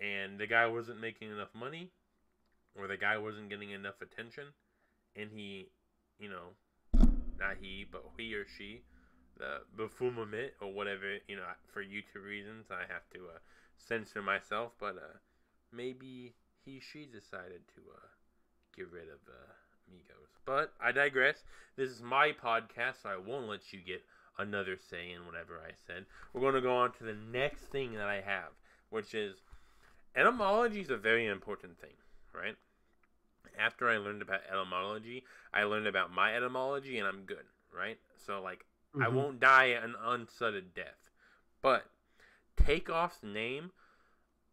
Speaker 1: and the guy wasn't making enough money, or the guy wasn't getting enough attention, and he, not he, but he or she, the Bafumamit, or whatever, for YouTube reasons, I have to censor myself, but maybe she decided to get rid of Migos. But I digress. This is my podcast, so I won't let you get another say in whatever I said. We're going to go on to the next thing that I have, which is etymology is a very important thing, right? After I learned about etymology, I learned about my etymology, and I'm good, right? So, I won't die an unsudden death. But Takeoff's name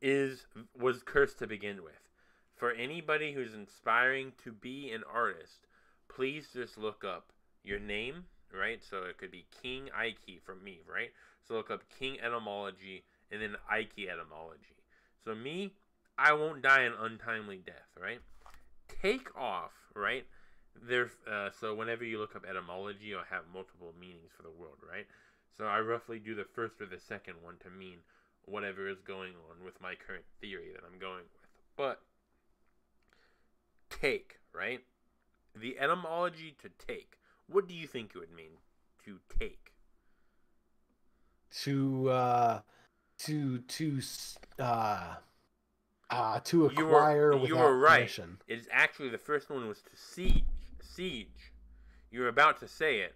Speaker 1: was cursed to begin with. For anybody who's inspiring to be an artist, please just look up your name, right? So it could be King Aiki for me, right? So look up King etymology and then Aiki etymology. So me, I won't die an untimely death, right? Takeoff, right? So whenever you look up etymology, you'll have multiple meanings for the world, right? So I roughly do the first or the second one to mean whatever is going on with my current theory that I'm going with. But take, right? The etymology to take. What do you think it would mean to take?
Speaker 2: to to uh to
Speaker 1: You were
Speaker 2: acquire
Speaker 1: you were
Speaker 2: without
Speaker 1: right.
Speaker 2: permission.
Speaker 1: It's actually the first one was to siege. Siege. You were about to say it,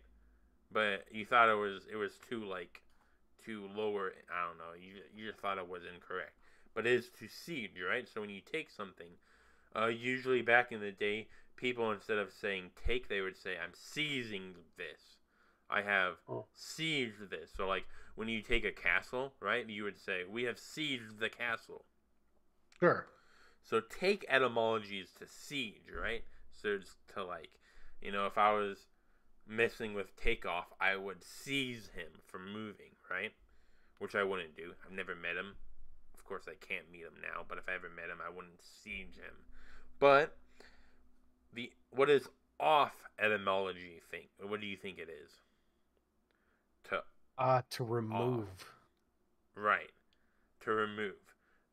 Speaker 1: but you thought it was too lower. I don't know. You just thought it was incorrect. But it is to siege, right? So when you take something, usually back in the day, people instead of saying take, they would say I'm seizing this. I have sieged this. So like when you take a castle, right? You would say we have sieged the castle.
Speaker 2: Sure.
Speaker 1: So take etymology is to siege, right? So it's to like, if I was messing with takeoff, I would seize him from moving, right? Which I wouldn't do. I've never met him. Of course, I can't meet him now, but if I ever met him, I wouldn't siege him. But what is off etymology think? What do you think it is?
Speaker 2: To remove.
Speaker 1: Off. Right. To remove.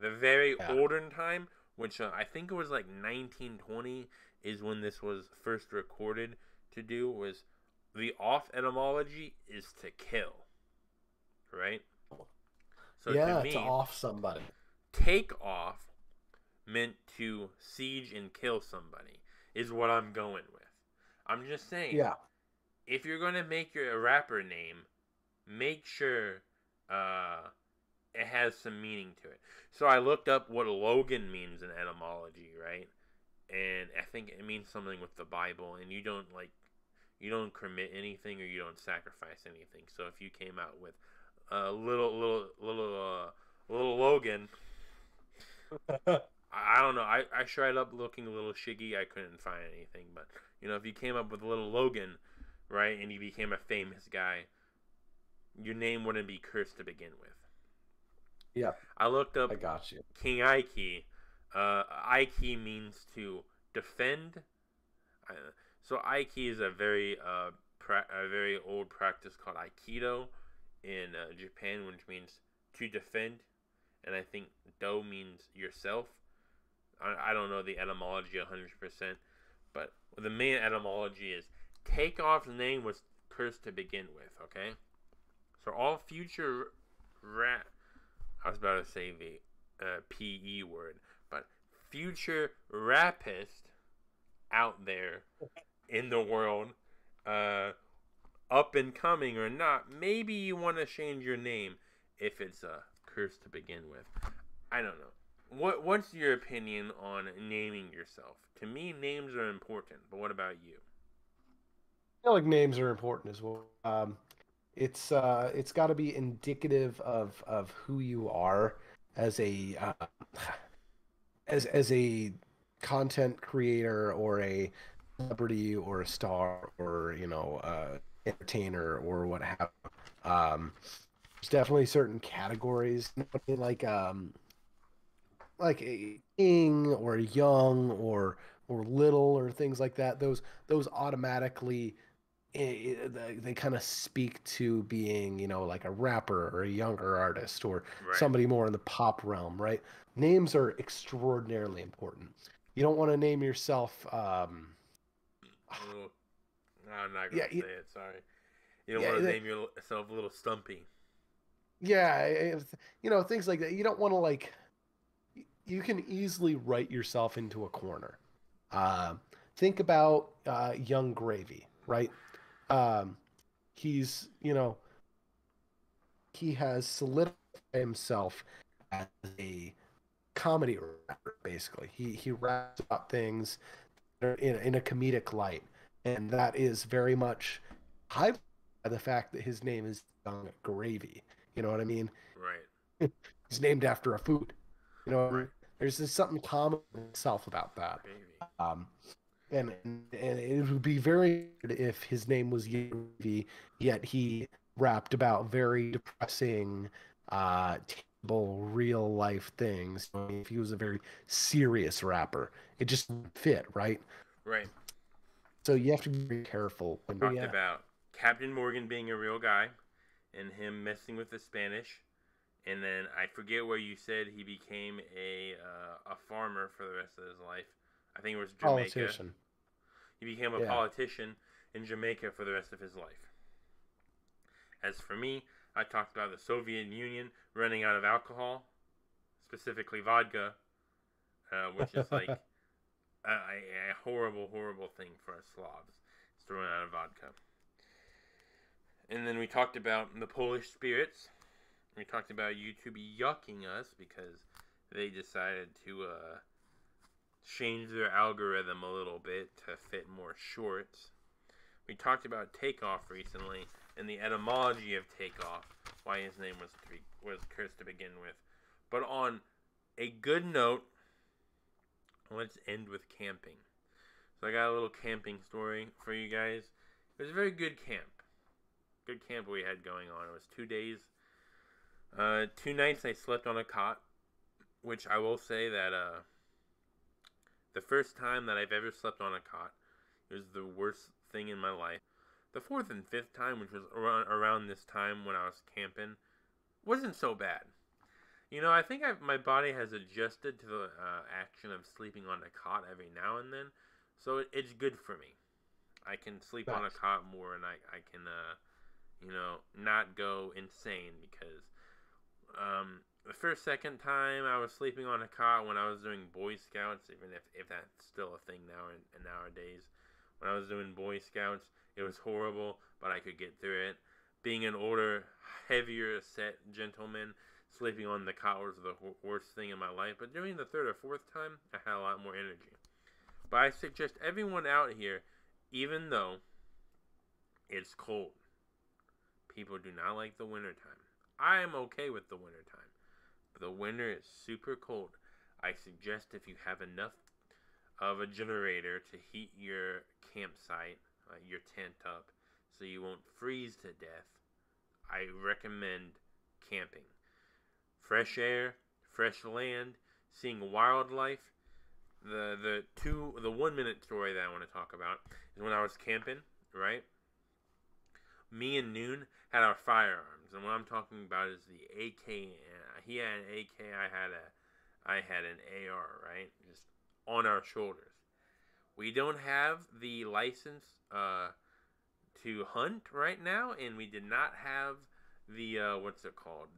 Speaker 1: The very
Speaker 2: Yeah.
Speaker 1: olden time, which I think it was like 1920, is when this was first recorded to do, was the off etymology is to kill. Right? So
Speaker 2: Yeah,
Speaker 1: to me,
Speaker 2: to off somebody.
Speaker 1: take off meant to siege and kill somebody is what I'm going with. I'm just saying,
Speaker 2: Yeah.
Speaker 1: if you're going to make your rapper name, make sure it has some meaning to it. So I looked up what Logan means in etymology, right? And I think it means something with the Bible, and you don't commit anything or you don't sacrifice anything. So if you came out with little Logan, I don't know. I tried up looking a little shiggy. I couldn't find anything, but if you came up with little Logan, right, and you became a famous guy, your name wouldn't be cursed to begin with.
Speaker 2: Yeah.
Speaker 1: I looked up
Speaker 2: I got you.
Speaker 1: King Aiki. Aiki means to defend. So Aiki is a very old practice called Aikido in Japan, which means to defend, and I think Do means yourself. I don't know the etymology 100%, but the main etymology is Takeoff's name was cursed to begin with. Okay, so all future I was about to say the PE word, but future rapist out there in the world, up and coming or not, maybe you want to change your name if it's a curse to begin with. I don't know. What's your opinion on naming yourself? To me, names are important, but what about you?
Speaker 2: I feel like names are important as well. It's got to be indicative of who you are as a as a content creator or a celebrity or a star or entertainer or what have you. There's definitely certain categories like a king or young or little or things like that. Those automatically they kind of speak to being, like a rapper or a younger artist or
Speaker 1: Right.
Speaker 2: somebody more in the pop realm, right? Names are extraordinarily important. You don't want to name yourself,
Speaker 1: Oh, I'm not
Speaker 2: yeah,
Speaker 1: gonna say it. Sorry. You don't
Speaker 2: yeah,
Speaker 1: want to name yourself a little Stumpy.
Speaker 2: yeah, things like that. You don't want to you can easily write yourself into a corner. Uh, think about Young Gravy, right? Um, he's, he has solidified himself as a comedy rapper, basically. He raps about things in a comedic light, and that is very much highlighted by the fact that his name is Young Gravy. You know what I mean?
Speaker 1: Right.
Speaker 2: He's named after a food. You know what I mean?
Speaker 1: Right.
Speaker 2: There's just something common in itself about that.
Speaker 1: Gravy.
Speaker 2: Um, and it would be very weird if his name was Yogi, yet he rapped about very depressing, terrible, real life things. I mean, if he was a very serious rapper, it just wouldn't fit, right?
Speaker 1: Right.
Speaker 2: So you have to be very careful.
Speaker 1: Talked about Captain Morgan being a real guy and him messing with the Spanish. And then I forget where you said he became a farmer for the rest of his life. I think it was Jamaica.
Speaker 2: Politician.
Speaker 1: He became a politician in Jamaica for the rest of his life. As for me, I talked about the Soviet Union running out of alcohol, specifically vodka, which is like a horrible, horrible thing for us Slavs. It's to run out of vodka. And then we talked about the Polish spirits. We talked about YouTube yucking us because they decided to change their algorithm a little bit to fit more shorts. We talked about Takeoff recently and the etymology of Takeoff, why his name was cursed to begin with. But on a good note, let's end with camping. So I got a little camping story for you guys. It was a very good camp. Good camp we had going on. It was 2 days. 2 nights I slept on a cot, which I will say that the first time that I've ever slept on a cot, it was the worst thing in my life. The fourth and fifth time, which was around this time when I was camping, wasn't so bad. You know, I think my body has adjusted to the action of sleeping on a cot every now and then, so it's good for me. I can sleep on a cot more, and I can, not go insane because the second time I was sleeping on a cot when I was doing Boy Scouts, even if that's still a thing nowadays. When I was doing Boy Scouts, it was horrible, but I could get through it. Being an older, heavier set gentleman, sleeping on the cot was the worst thing in my life. But during the third or fourth time, I had a lot more energy. But I suggest everyone out here, even though it's cold, people do not like the wintertime. I am okay with the wintertime. But the winter is super cold. I suggest if you have enough of a generator to heat your campsite, your tent up, so you won't freeze to death, I recommend camping. Fresh air, fresh land, seeing wildlife. The 1 minute story that I want to talk about is when I was camping, right? Me and Noon had our firearms, and what I'm talking about is the AK. He had an AK, I had an AR, right? Just on our shoulders. We don't have the license to hunt right now, and we did not have the what's it called?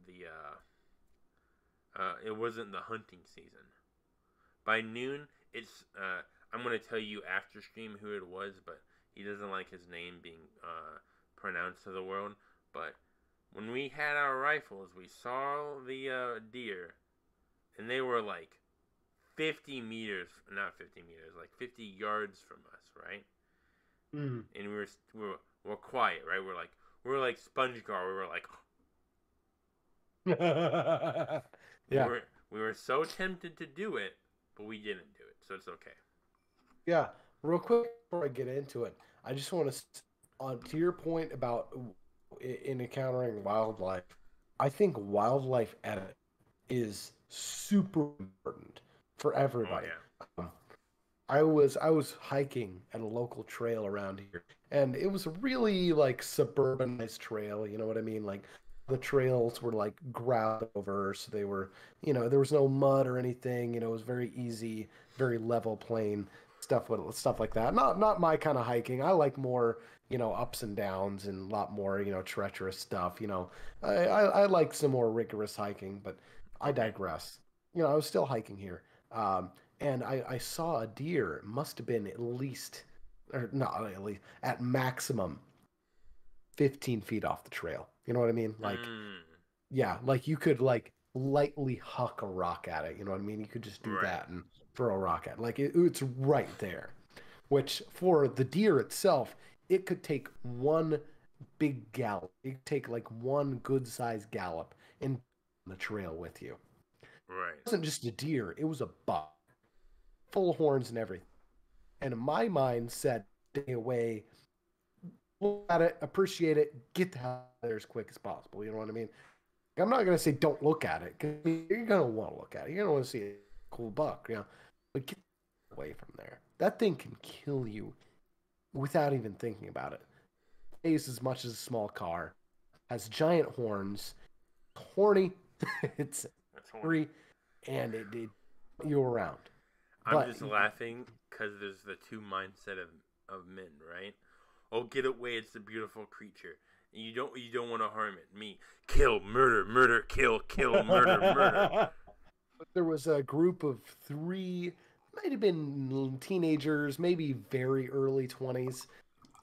Speaker 1: It wasn't the hunting season. By noon, it's I'm gonna tell you after stream who it was, but he doesn't like his name being pronounced to the world. But when we had our rifles, we saw the deer, and they were like 50 meters, not 50 meters, like 50 yards from us, right?
Speaker 2: Mm.
Speaker 1: And we're quiet, right? We're like SpongeGar. We were like,
Speaker 2: Yeah.
Speaker 1: we were so tempted to do it, but we didn't do it, so it's okay.
Speaker 2: Yeah. Real quick before I get into it, I just want to your point about in encountering wildlife. I think wildlife edit is super important for everybody.
Speaker 1: Oh, yeah.
Speaker 2: I was hiking at a local trail around here, and it was a really like suburbanized trail. You know what I mean? Like the trails were like ground over, so they were, there was no mud or anything. It was very easy, very level plain stuff like that. Not my kind of hiking. I like more, ups and downs and a lot more, treacherous stuff. I like some more rigorous hiking, but I digress. I was still hiking here. And I saw a deer. It must have been at least, or not at least, at maximum 15 feet off the trail. You know what I mean? Like, yeah, like you could like lightly huck a rock at it. You know what I mean? You could just do that and throw a rock at it. Like it's right there. Which for the deer itself, it could take one big gallop. It could take like one good sized gallop and the trail with you.
Speaker 1: Right.
Speaker 2: It wasn't just a deer, it was a buck. Full of horns and everything. And in my mind said, stay away, look at it, appreciate it, get the hell out of there as quick as possible. You know what I mean? I'm not going to say don't look at it, because you're going to want to look at it. You're going to want to see a cool buck, but get away from there. That thing can kill you without even thinking about it. It weighs as much as a small car, has giant horns, horny, it's horny, and it you around.
Speaker 1: I'm just laughing because there's the two mindset of men, right? Oh, get away, it's a beautiful creature. You don't want to harm it. Me, kill, murder, murder, kill, kill, murder, murder.
Speaker 2: There was a group of three, might have been teenagers, maybe very early 20s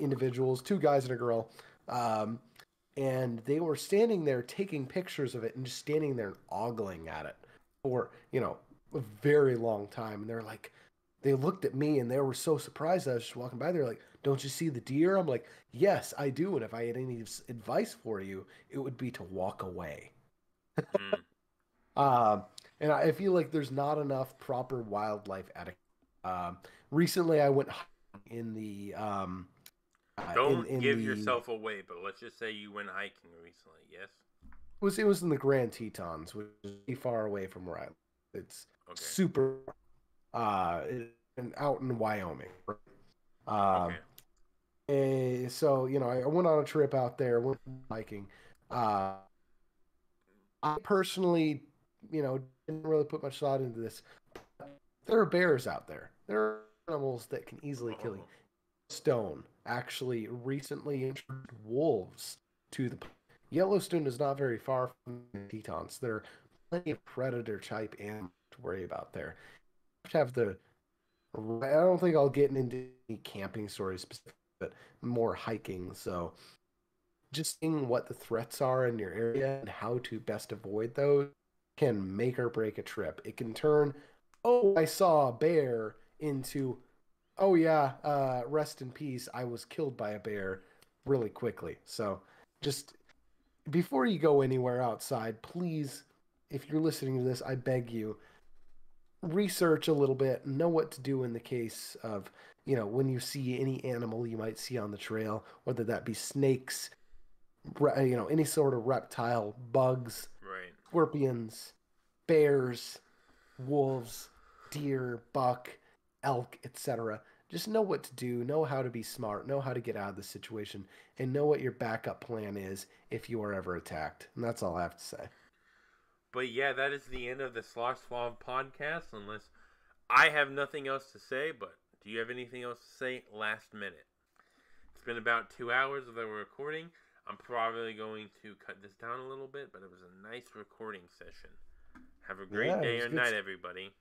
Speaker 2: individuals, two guys and a girl. Um, and they were standing there taking pictures of it and just standing there and ogling at it for, a very long time. And they're like, they looked at me and they were so surprised I was just walking by. They're like, "Don't you see the deer?" I'm like, "Yes, I do. And if I had any advice for you, it would be to walk away."
Speaker 1: Mm.
Speaker 2: Um, and I feel like there's not enough proper wildlife etiquette. Um, Recently, I went in the
Speaker 1: Don't
Speaker 2: in
Speaker 1: give
Speaker 2: the
Speaker 1: yourself away, but let's just say you went hiking recently. Yes.
Speaker 2: it was in the Grand Tetons, which is pretty far away from where I live. It's
Speaker 1: Okay.
Speaker 2: super and out in Wyoming. Um,
Speaker 1: Okay.
Speaker 2: so I went on a trip out there, went hiking. Uh, I personally, didn't really put much thought into this. There are bears out there. There are animals that can easily kill you.
Speaker 1: Oh.
Speaker 2: Yellowstone actually recently introduced wolves to the Yellowstone is not very far from the Tetons. There are plenty of predator type animals to worry about there. You have to have the. I don't think I'll get into any camping stories specifically, but more hiking. So just seeing what the threats are in your area and how to best avoid those can make or break a trip. It can turn, "Oh, I saw a bear," into, "Oh yeah, rest in peace, I was killed by a bear," really quickly. So just before you go anywhere outside, please, if you're listening to this, I beg you, research a little bit, know what to do in the case of, when you see any animal you might see on the trail, whether that be snakes, any sort of reptile, bugs,
Speaker 1: Right.
Speaker 2: scorpions, bears, wolves, deer, buck, elk, etc. Just know what to do, know how to be smart, know how to get out of the situation, and know what your backup plan is if you are ever attacked. And that's all I have to say.
Speaker 1: But yeah, that is the end of the Slosh Swab podcast. Unless I have nothing else to say, but do you have anything else to say last minute? It's been about 2 hours that we're recording. I'm probably going to cut this down a little bit, but it was a nice recording session. Have a great
Speaker 2: Yeah, it
Speaker 1: day
Speaker 2: was
Speaker 1: or
Speaker 2: good.
Speaker 1: night, everybody.